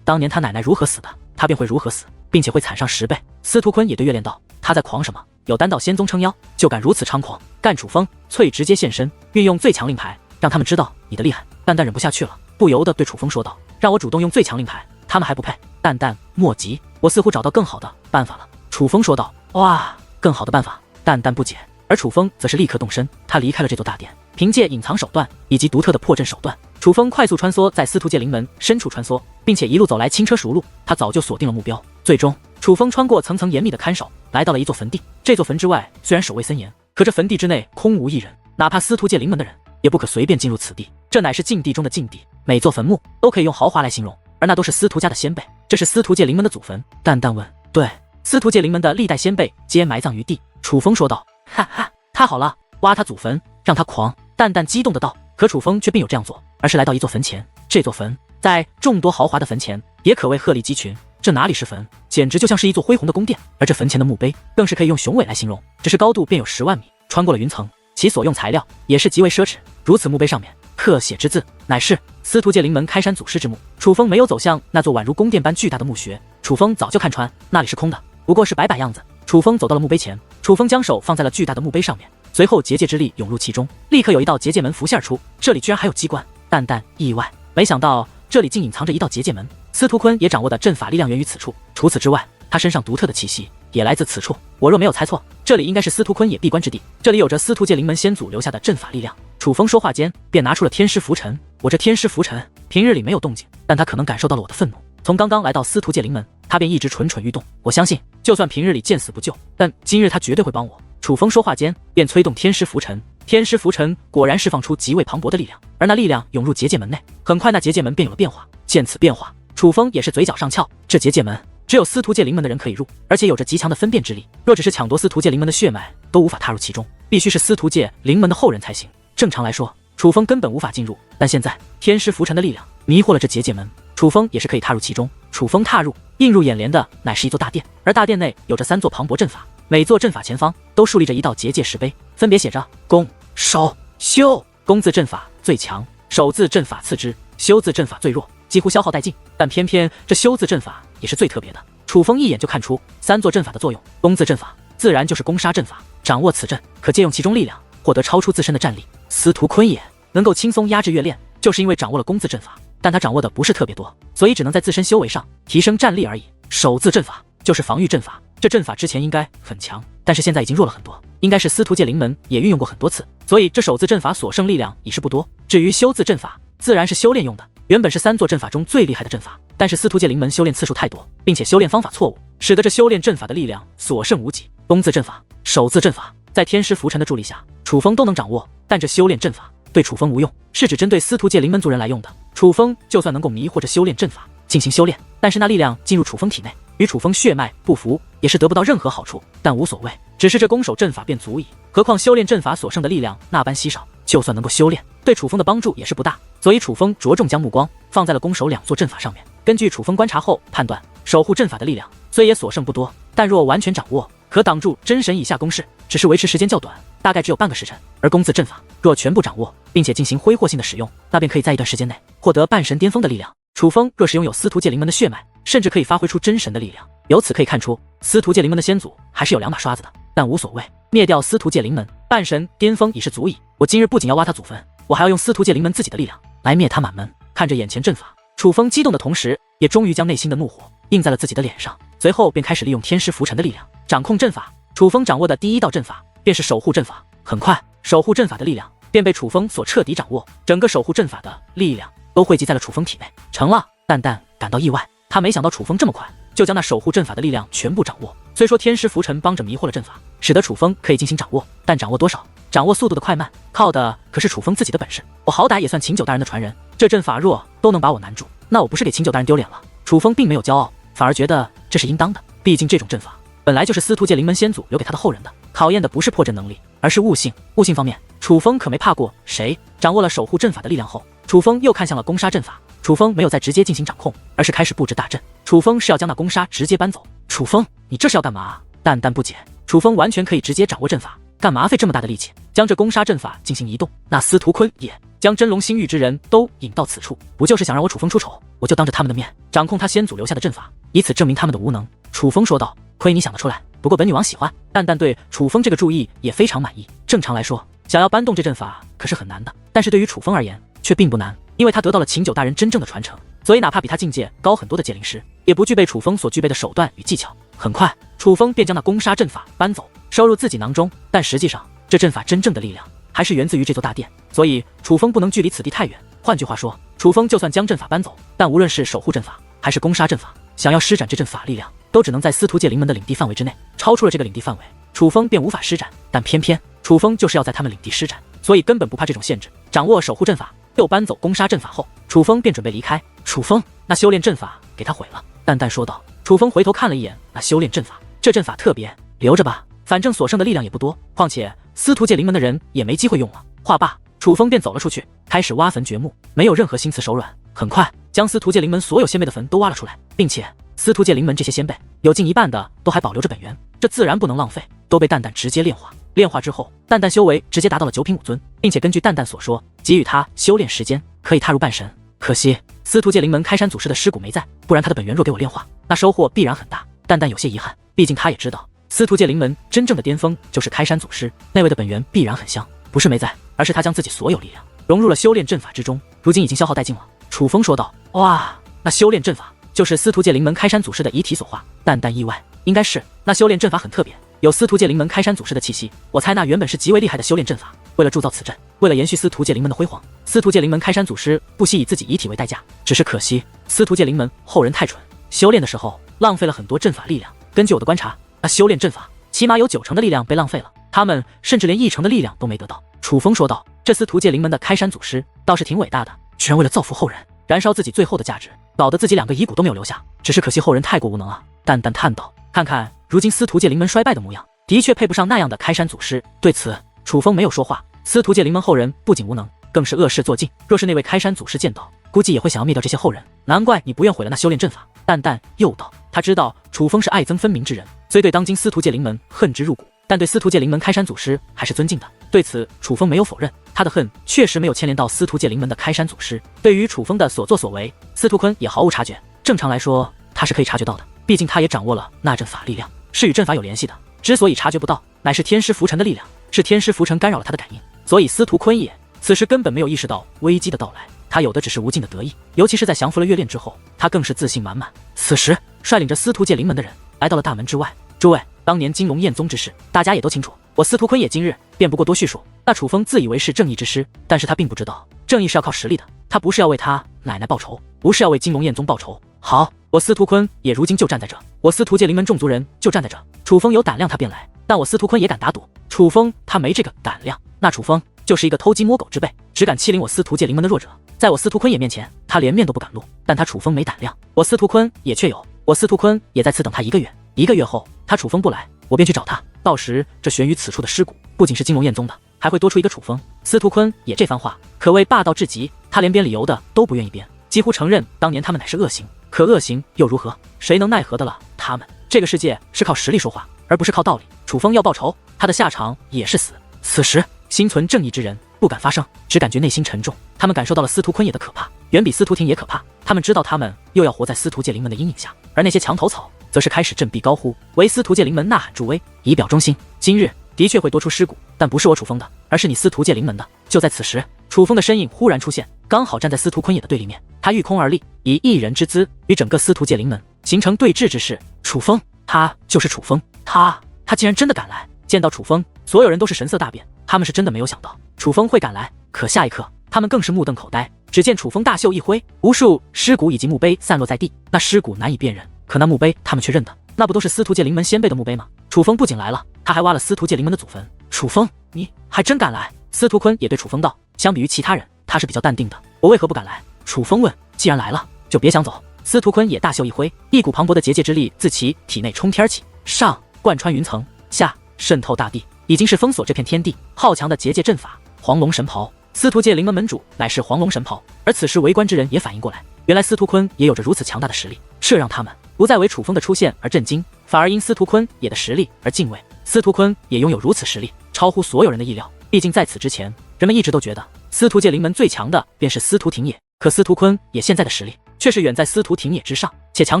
当年他奶奶如何死的，他便会如何死，并且会惨上10倍。司徒坤也对月恋道：“他在狂什么？有丹道仙宗撑腰，就敢如此猖狂，干楚风！”翠直接现身，运用最强令牌，让他们知道你的厉害。蛋蛋忍不下去了，不由得对楚风说道：“让我主动用最强令牌，他们还不配。”蛋蛋莫急，我似乎找到更好的办法了。楚风说道：“哇，更好的办法？”蛋蛋不解，而楚风则是立刻动身，他离开了这座大殿，凭借隐藏手段以及独特的破阵手段，楚风快速穿梭在司徒界灵门深处穿梭，并且一路走来轻车熟路。他早就锁定了目标。最终，楚风穿过层层严密的看守，来到了一座坟地。这座坟之外虽然守卫森严，可这坟地之内空无一人，哪怕司徒界灵门的人也不可随便进入此地。这乃是禁地中的禁地，每座坟墓都可以用豪华来形容，而那都是司徒家的先辈。这是司徒界灵门的祖坟。蛋蛋问：“对，司徒界灵门的历代先辈皆埋葬于地。”楚风说道：“哈哈，太好了，挖他祖坟，让他狂！”蛋蛋激动的道。可楚风却并有这样做，而是来到一座坟前。这座坟在众多豪华的坟前也可谓鹤立鸡群，这哪里是坟，简直就像是一座恢宏的宫殿。而这坟前的墓碑更是可以用雄伟来形容，只是高度便有10万米，穿过了云层，其所用材料也是极为奢侈。如此墓碑上面刻写之字，乃是司徒界灵门开山祖师之墓。楚风没有走向那座宛如宫殿般巨大的墓穴，楚风早就看穿那里是空的，不过是摆摆样子。楚风走到了墓碑前，楚风将手放在了巨大的墓碑上面，随后结界之力涌入其中，立刻有一道结界门浮现而出。这里居然还有机关，蛋蛋意外，没想到这里竟隐藏着一道结界门。司徒坤也掌握的阵法力量源于此处，除此之外，他身上独特的气息也来自此处。我若没有猜错，这里应该是司徒坤也闭关之地，这里有着司徒界灵门先祖留下的阵法力量。楚风说话间便拿出了天师拂尘。我这天师拂尘平日里没有动静，但他可能感受到了我的愤怒，从刚刚来到司徒界灵门，他便一直蠢蠢欲动。我相信就算平日里见死不救，但今日他绝对会帮我。楚风说话间便催动天师拂尘，天师拂尘果然释放出极为磅礴的力量，而那力量涌入结界门内，很快那结界门便有了变化。见此变化，楚风也是嘴角上翘，这结界门只有司徒界灵门的人可以入，而且有着极强的分辨之力，若只是抢夺司徒界灵门的血脉都无法踏入其中，必须是司徒界灵门的后人才行。正常来说，楚风根本无法进入，但现在天师拂尘的力量迷惑了这结界门，楚风也是可以踏入其中。楚风踏入，映入眼帘的乃是一座大殿，而大殿内有着3座磅礴阵法，每座阵法前方都竖立着一道结界石碑，分别写着攻、守、修。攻字阵法最强，守字阵法次之，修字阵法最弱，几乎消耗殆尽。但偏偏这修字阵法也是最特别的。楚风一眼就看出3座阵法的作用。攻字阵法自然就是攻杀阵法，掌握此阵可借用其中力量，获得超出自身的战力。司徒坤也能够轻松压制月炼，就是因为掌握了攻字阵法，但他掌握的不是特别多，所以只能在自身修为上提升战力而已。守字阵法就是防御阵法，这阵法之前应该很强，但是现在已经弱了很多，应该是司徒界灵门也运用过很多次，所以这守字阵法所剩力量已是不多。至于修字阵法，自然是修炼用的，原本是3座阵法中最厉害的阵法，但是司徒界灵门修炼次数太多，并且修炼方法错误，使得这修炼阵法的力量所剩无几。攻字阵法、守字阵法在天师浮沉的助力下，楚风都能掌握，但这修炼阵法对楚风无用，是指针对司徒界灵门族人来用的。楚风就算能够迷惑着修炼阵法进行修炼，但是那力量进入楚风体内，与楚风血脉不符，也是得不到任何好处。但无所谓，只是这攻守阵法便足矣。何况修炼阵法所剩的力量那般稀少，就算能够修炼，对楚风的帮助也是不大。所以楚风着重将目光放在了攻守2座阵法上面。根据楚风观察后判断，守护阵法的力量虽也所剩不多，但若完全掌握，可挡住真神以下攻势，只是维持时间较短，大概只有半个时辰。而攻字阵法若全部掌握，并且进行挥霍性的使用，那便可以在一段时间内获得半神巅峰的力量。楚风若是拥有司徒界灵门的血脉，甚至可以发挥出真神的力量。由此可以看出，司徒界灵门的先祖还是有2把刷子的。但无所谓，灭掉司徒界灵门，半神巅峰已是足矣。我今日不仅要挖他祖坟，我还要用司徒界灵门自己的力量来灭他满门。看着眼前阵法，楚风激动的同时，也终于将内心的怒火印在了自己的脸上。随后便开始利用天师浮沉的力量掌控阵法。楚风掌握的第1道阵法便是守护阵法。很快，守护阵法的力量便被楚风所彻底掌握，整个守护阵法的力量都汇集在了楚风体内。成了，蛋蛋感到意外，他没想到楚风这么快就将那守护阵法的力量全部掌握。虽说天师浮沉帮着迷惑了阵法，使得楚风可以进行掌握，但掌握多少，掌握速度的快慢，靠的可是楚风自己的本事。我好歹也算秦九大人的传人，这阵法若都能把我难住，那我不是给秦九大人丢脸了？楚风并没有骄傲，反而觉得这是应当的。毕竟这种阵法本来就是司徒界灵门先祖留给他的后人的，考验的不是破阵能力，而是悟性。悟性方面，楚风可没怕过谁。掌握了守护阵法的力量后，楚风又看向了攻杀阵法。楚风没有再直接进行掌控，而是开始布置大阵。楚风是要将那攻杀直接搬走。楚风，你这是要干嘛？蛋蛋不解。楚风完全可以直接掌握阵法，干嘛费这么大的力气将这攻杀阵法进行移动？那司徒坤也将真龙星域之人都引到此处，不就是想让我楚风出丑？我就当着他们的面掌控他先祖留下的阵法，以此证明他们的无能。楚风说道。亏你想得出来，不过本女王喜欢。蛋蛋对楚风这个注意也非常满意。正常来说，想要搬动这阵法可是很难的，但是对于楚风而言却并不难，因为他得到了秦九大人真正的传承，所以哪怕比他境界高很多的界灵师，也不具备楚风所具备的手段与技巧。很快，楚风便将那攻杀阵法搬走，收入自己囊中。但实际上，这阵法真正的力量还是源自于这座大殿，所以楚风不能距离此地太远。换句话说，楚风就算将阵法搬走，但无论是守护阵法还是攻杀阵法，想要施展这阵法力量，都只能在司徒界灵门的领地范围之内，超出了这个领地范围，楚风便无法施展。但偏偏楚风就是要在他们领地施展，所以根本不怕这种限制。掌握守护阵法，又搬走攻杀阵法后，楚风便准备离开。楚风，那修炼阵法给他毁了。淡淡说道。楚风回头看了一眼那修炼阵法，这阵法特别，留着吧，反正所剩的力量也不多，况且司徒界灵门的人也没机会用了。话罢，楚风便走了出去，开始挖坟掘墓，没有任何心慈手软。很快，将司徒界灵门所有先辈的坟都挖了出来，并且司徒界灵门这些先辈有近一半的都还保留着本源，这自然不能浪费，都被蛋蛋直接炼化。炼化之后，蛋蛋修为直接达到了9品5尊，并且根据蛋蛋所说，给予他修炼时间，可以踏入半神。可惜司徒界灵门开山祖师的尸骨没在，不然他的本源若给我炼化，那收获必然很大。蛋蛋有些遗憾，毕竟他也知道司徒界灵门真正的巅峰就是开山祖师，那位的本源必然很香。不是没在，而是他将自己所有力量融入了修炼阵法之中，如今已经消耗殆尽了。楚风说道。哇，那修炼阵法就是司徒界灵门开山祖师的遗体所化？蛋蛋意外，应该是。那修炼阵法很特别，有司徒界灵门开山祖师的气息，我猜那原本是极为厉害的修炼阵法。为了铸造此阵，为了延续司徒界灵门的辉煌，司徒界灵门开山祖师不惜以自己遗体为代价。只是可惜司徒界灵门后人太蠢，修炼的时候浪费了很多阵法力量。根据我的观察，那修炼阵法起码有90%的力量被浪费了，他们甚至连1成的力量都没得到。楚风说道。这司徒界灵门的开山祖师倒是挺伟大的，居然为了造福后人，燃烧自己最后的价值，搞得自己2个遗骨都没有留下。只是可惜后人太过无能啊。淡淡叹道。看看如今司徒界灵门衰败的模样，的确配不上那样的开山祖师。对此，楚风没有说话。司徒界灵门后人不仅无能，更是恶事做尽。若是那位开山祖师见到，估计也会想要灭掉这些后人。难怪你不愿毁了那修炼阵法。淡淡又道：“他知道楚风是爱憎分明之人，虽对当今司徒界灵门恨之入骨，但对司徒界灵门开山祖师还是尊敬的。对此，楚风没有否认，他的恨确实没有牵连到司徒界灵门的开山祖师。对于楚风的所作所为，司徒坤也毫无察觉。正常来说，他是可以察觉到的，毕竟他也掌握了那阵法力量，是与阵法有联系的。之所以察觉不到，乃是天师浮尘的力量，是天师浮尘干扰了他的感应。所以司徒坤也此时根本没有意识到危机的到来。”他有的只是无尽的得意，尤其是在降服了月恋之后，他更是自信满满。此时，率领着司徒界灵门的人来到了大门之外。诸位，当年金龙焰宗之事，大家也都清楚。我司徒坤也今日便不过多叙述。那楚风自以为是正义之师，但是他并不知道，正义是要靠实力的。他不是要为他奶奶报仇，不是要为金龙焰宗报仇。好，我司徒坤也如今就站在这，我司徒界灵门众族人就站在这。楚风有胆量他便来，但我司徒坤也敢打赌，楚风他没这个胆量，那楚风就是一个偷鸡摸狗之辈，只敢欺凌我司徒界灵门的弱者。在我司徒坤也面前，他连面都不敢露。但他楚风没胆量，我司徒坤也确有。我司徒坤也在此等他1个月。1个月后，他楚风不来，我便去找他。到时这悬于此处的尸骨，不仅是金龙焰宗的，还会多出一个楚风。司徒坤也这番话，可谓霸道至极。他连编理由的都不愿意编，几乎承认当年他们乃是恶行。可恶行又如何？谁能奈何得了他们？这个世界是靠实力说话，而不是靠道理。楚风要报仇，他的下场也是死。此时，心存正义之人不敢发声，只感觉内心沉重。他们感受到了司徒坤也的可怕，远比司徒庭也可怕。他们知道他们又要活在司徒界灵门的阴影下，而那些墙头草则是开始振臂高呼，为司徒界灵门呐喊助威，以表忠心。今日的确会多出尸骨，但不是我楚风的，而是你司徒界灵门的。就在此时，楚风的身影忽然出现，刚好站在司徒坤也的对立面。他御空而立，以一人之姿与整个司徒界灵门形成对峙之势。楚风，他就是楚风，他竟然真的敢来。见到楚风，所有人都是神色大变，他们是真的没有想到楚风会赶来。可下一刻，他们更是目瞪口呆。只见楚风大袖一挥，无数尸骨以及墓碑散落在地。那尸骨难以辨认，可那墓碑他们却认得，那不都是司徒界灵门先辈的墓碑吗？楚风不仅来了，他还挖了司徒界灵门的祖坟。楚风，你还真敢来！司徒坤也对楚风道，相比于其他人，他是比较淡定的。我为何不敢来？楚风问。既然来了，就别想走。司徒坤也大袖一挥，一股磅礴的结界之力自其体内冲天起，上贯穿云层，下渗透大地，已经是封锁这片天地。好强的结界阵法，黄龙神袍。司徒界灵门门主乃是黄龙神袍，而此时围观之人也反应过来，原来司徒坤也有着如此强大的实力，这让他们不再为楚风的出现而震惊，反而因司徒坤也的实力而敬畏。司徒坤也拥有如此实力，超乎所有人的意料。毕竟在此之前，人们一直都觉得司徒界灵门最强的便是司徒庭野，可司徒坤也现在的实力却是远在司徒庭野之上，且强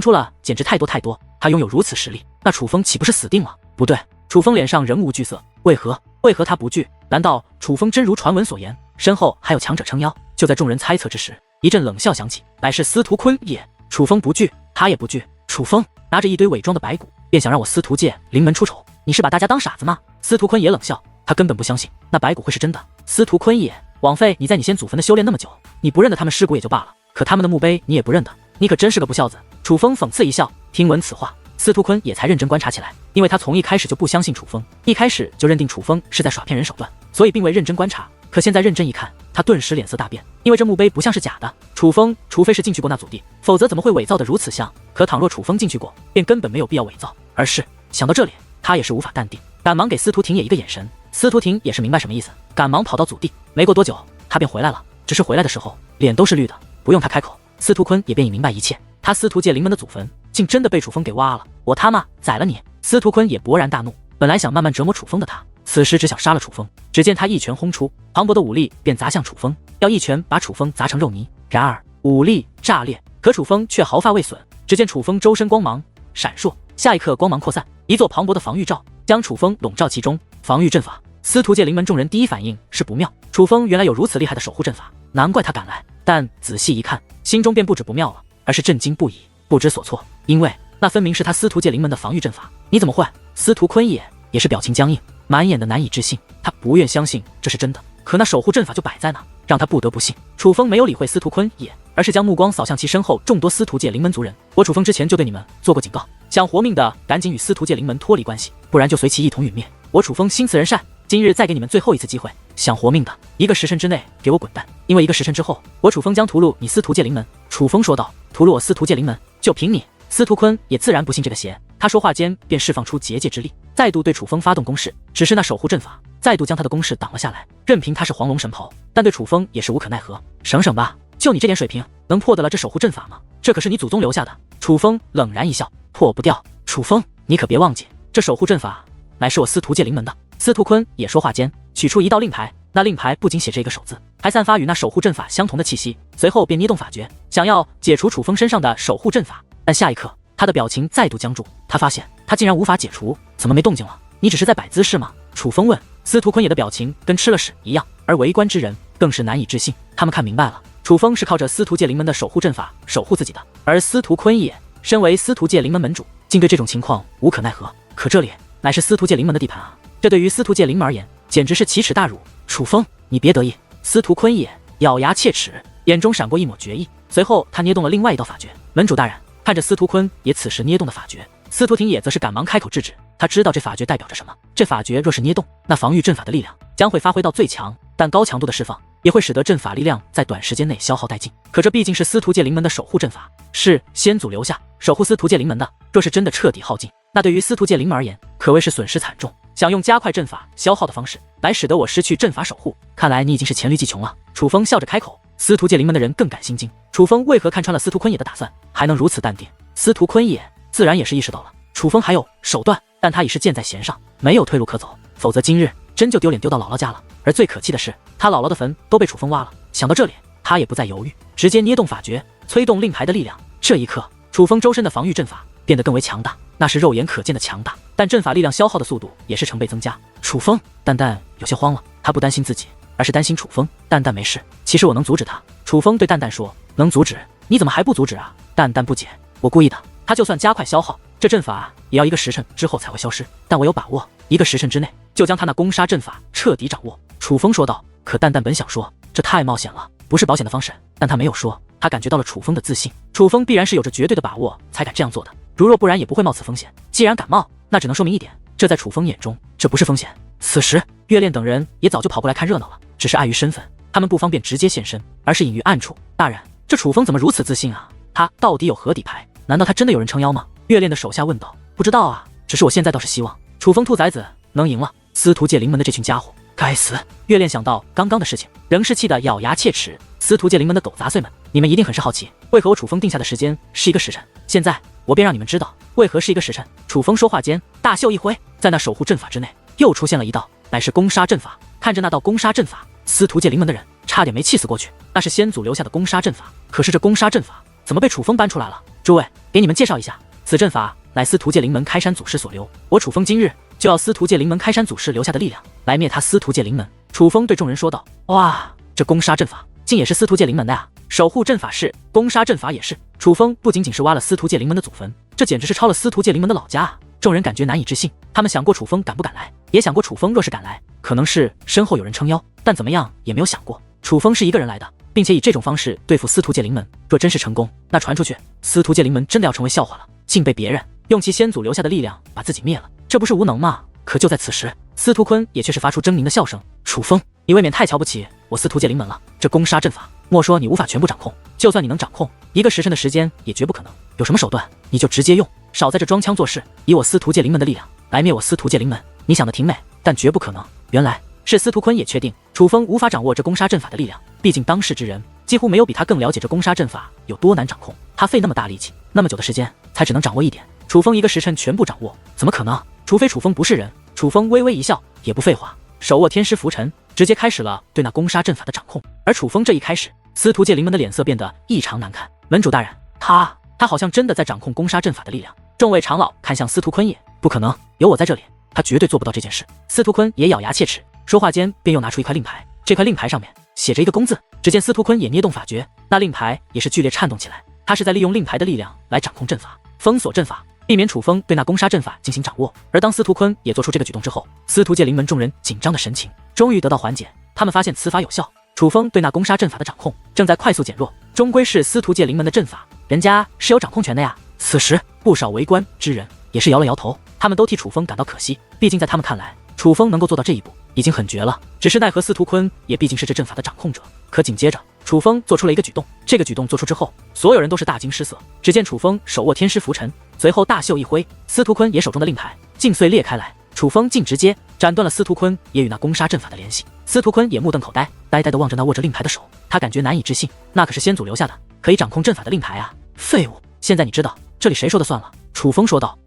出了简直太多太多。他拥有如此实力，那楚风岂不是死定了？不对，楚风脸上仍无惧色。为何他不惧？难道楚风真如传闻所言，身后还有强者撑腰？就在众人猜测之时，一阵冷笑响起，乃是司徒坤也。楚风不惧，他也不惧。楚风拿着一堆伪装的白骨，便想让我司徒界灵门出丑，你是把大家当傻子吗？司徒坤也冷笑，他根本不相信那白骨会是真的。司徒坤也，枉费你在你先祖坟的修炼那么久，你不认得他们尸骨也就罢了，可他们的墓碑你也不认得，你可真是个不孝子。楚风讽刺一笑。听闻此话，司徒坤也才认真观察起来，因为他从一开始就不相信楚风，一开始就认定楚风是在耍骗人手段，所以并未认真观察。可现在认真一看，他顿时脸色大变，因为这墓碑不像是假的。楚风除非是进去过那祖地，否则怎么会伪造的如此像？可倘若楚风进去过，便根本没有必要伪造。而是想到这里，他也是无法淡定，赶忙给司徒庭野一个眼神。司徒庭也是明白什么意思，赶忙跑到祖地。没过多久，他便回来了，只是回来的时候脸都是绿的。不用他开口，司徒坤也便已明白一切。他司徒界灵门的祖坟竟真的被楚风给挖了，我他妈宰了你！司徒坤也勃然大怒，本来想慢慢折磨楚风的他，此时只想杀了楚风。只见他一拳轰出，磅礴的武力便砸向楚风，要一拳把楚风砸成肉泥。然而武力炸裂，可楚风却毫发未损。只见楚风周身光芒闪烁，下一刻光芒扩散，一座磅礴的防御罩将楚风笼罩其中。防御阵法，司徒界灵门众人第一反应是不妙，楚风原来有如此厉害的守护阵法，难怪他敢来。但仔细一看，心中便不止不妙了，而是震惊不已，不知所措。因为那分明是他司徒界灵门的防御阵法，你怎么会？司徒坤也是表情僵硬，满眼的难以置信。他不愿相信这是真的，可那守护阵法就摆在那，让他不得不信。楚风没有理会司徒坤也，而是将目光扫向其身后众多司徒界灵门族人。我楚风之前就对你们做过警告，想活命的赶紧与司徒界灵门脱离关系，不然就随其一同陨灭。我楚风心慈人善，今日再给你们最后一次机会，想活命的1个时辰之内给我滚蛋，因为1个时辰之后，我楚风将屠戮你司徒界灵门。楚风说道。屠戮我司徒界灵门，就凭你？司徒坤也自然不信这个邪，他说话间便释放出结界之力，再度对楚风发动攻势。只是那守护阵法再度将他的攻势挡了下来，任凭他是黄龙神袍，但对楚风也是无可奈何。省省吧，就你这点水平，能破得了这守护阵法吗？这可是你祖宗留下的。楚风冷然一笑，破不掉。楚风，你可别忘记，这守护阵法乃是我司徒界灵门的。司徒坤也说话间，取出一道令牌，那令牌不仅写着一个手字，还散发与那守护阵法相同的气息。随后便捏动法诀，想要解除楚风身上的守护阵法。但下一刻，他的表情再度僵住，他发现他竟然无法解除，怎么没动静了？你只是在摆姿势吗？楚风问。司徒坤也的表情跟吃了屎一样，而围观之人更是难以置信。他们看明白了，楚风是靠着司徒界灵门的守护阵法守护自己的，而司徒坤也身为司徒界灵门门主，竟对这种情况无可奈何。可这里乃是司徒界灵门的地盘啊，这对于司徒界灵门而言，简直是奇耻大辱。楚风，你别得意。司徒坤也咬牙切齿，眼中闪过一抹决意，随后他捏动了另外一道法诀。门主大人，看着司徒坤也此时捏动的法诀，司徒廷也则是赶忙开口制止。他知道这法诀代表着什么，这法诀若是捏动，那防御阵法的力量将会发挥到最强，但高强度的释放也会使得阵法力量在短时间内消耗殆尽。可这毕竟是司徒界灵门的守护阵法，是先祖留下守护司徒界灵门的，若是真的彻底耗尽，那对于司徒界灵门而言可谓是损失惨重。想用加快阵法消耗的方式来使得我失去阵法守护，看来你已经是黔驴技穷了。楚风笑着开口。司徒界灵门的人更感心惊，楚风为何看穿了司徒坤也的打算，还能如此淡定？司徒坤也自然也是意识到了楚风还有手段，但他已是箭在弦上，没有退路可走，否则今日真就丢脸丢到姥姥家了。而最可气的是，他姥姥的坟都被楚风挖了。想到这里，他也不再犹豫，直接捏动法诀，催动令牌的力量。这一刻，楚风周身的防御阵法变得更为强大，那是肉眼可见的强大，但阵法力量消耗的速度也是成倍增加。楚风，蛋蛋有些慌了，他不担心自己，而是担心楚风。蛋蛋没事，其实我能阻止他。楚风对蛋蛋说。能阻止？你怎么还不阻止啊？蛋蛋不解。我故意的，他就算加快消耗，这阵法也要1个时辰之后才会消失，但我有把握1个时辰之内就将他那攻杀阵法彻底掌握。楚风说道。可蛋蛋本想说这太冒险了，不是保险的方式，但他没有说。他感觉到了楚风的自信，楚风必然是有着绝对的把握才敢这样做的，如若不然也不会冒此风险。既然敢冒，那只能说明一点，这在楚风眼中这不是风险。此时月恋等人也早就跑过来看热闹了，只是碍于身份，他们不方便直接现身，而是隐于暗处。大人，这楚风怎么如此自信啊？他到底有何底牌？难道他真的有人撑腰吗？月恋的手下问道。不知道啊，只是我现在倒是希望楚风兔崽子能赢了司徒界灵门的这群家伙。该死！月恋想到刚刚的事情，仍是气得咬牙切齿。司徒界灵门的狗杂碎们，你们一定很是好奇，为何我楚风定下的时间是1个时辰？现在我便让你们知道为何是1个时辰。楚风说话间，大袖一挥，在那守护阵法之内又出现了一道，乃是攻杀阵法。看着那道攻杀阵法，司徒界灵门的人差点没气死过去。那是先祖留下的攻杀阵法，可是这攻杀阵法怎么被楚风搬出来了？诸位，给你们介绍一下，此阵法乃司徒界灵门开山祖师所留，我楚风今日就要司徒界灵门开山祖师留下的力量来灭他司徒界灵门。楚风对众人说道。哇，这攻杀阵法竟也是司徒界灵门的呀！守护阵法是，攻杀阵法也是。楚风不仅仅是挖了司徒界灵门的祖坟，这简直是抄了司徒界灵门的老家啊！众人感觉难以置信，他们想过楚风敢不敢来，也想过楚风若是敢来，可能是身后有人撑腰，但怎么样也没有想过楚风是一个人来的，并且以这种方式对付司徒界灵门。若真是成功，那传出去，司徒界灵门真的要成为笑话了，竟被别人用其先祖留下的力量把自己灭了，这不是无能吗？可就在此时，司徒坤也却是发出狰狞的笑声。楚风，你未免太瞧不起我司徒界灵门了，这攻杀阵法莫说你无法全部掌控，就算你能掌控1个时辰的时间也绝不可能。有什么手段你就直接用，少在这装腔作势，以我司徒界灵门的力量来灭我司徒界灵门，你想的挺美，但绝不可能。原来是司徒坤也确定楚风无法掌握这攻杀阵法的力量，毕竟当世之人几乎没有比他更了解这攻杀阵法有多难掌控，他费那么大力气那么久的时间才只能掌握一点，楚风1个时辰全部掌握，怎么可能？除非楚风不是人。楚风微微一笑，也不废话，手握天师符尘，直接开始了对那攻杀阵法的掌控。而楚风这一开始，司徒界灵门的脸色变得异常难看。门主大人，他好像真的在掌控攻杀阵法的力量。众位长老看向司徒坤也，不可能，有我在这里，他绝对做不到这件事。司徒坤也咬牙切齿，说话间便又拿出一块令牌，这块令牌上面写着一个公字。只见司徒坤也捏动法诀，那令牌也是剧烈颤动起来，他是在利用令牌的力量来掌控阵法，封锁阵法，避免楚风对那攻杀阵法进行掌握。而当司徒坤也做出这个举动之后，司徒界灵门众人紧张的神情终于得到缓解，他们发现此法有效，楚风对那攻杀阵法的掌控正在快速减弱，终归是司徒界灵门的阵法，人家是有掌控权的呀。此时不少围观之人也是摇了摇头，他们都替楚风感到可惜，毕竟在他们看来，楚风能够做到这一步已经很绝了，只是奈何司徒坤也毕竟是这阵法的掌控者。可紧接着楚风做出了一个举动，这个举动做出之后，所有人都是大惊失色。只见楚风手握天师符尘，随后大袖一挥，司徒坤也手中的令牌竟碎裂开来，楚风竟直接斩断了司徒坤也与那攻杀阵法的联系。司徒坤也目瞪口呆，呆呆地望着那握着令牌的手，他感觉难以置信，那可是先祖留下的可以掌控阵法的令牌啊！废物！现在你知道这里谁说的算了？楚风说道。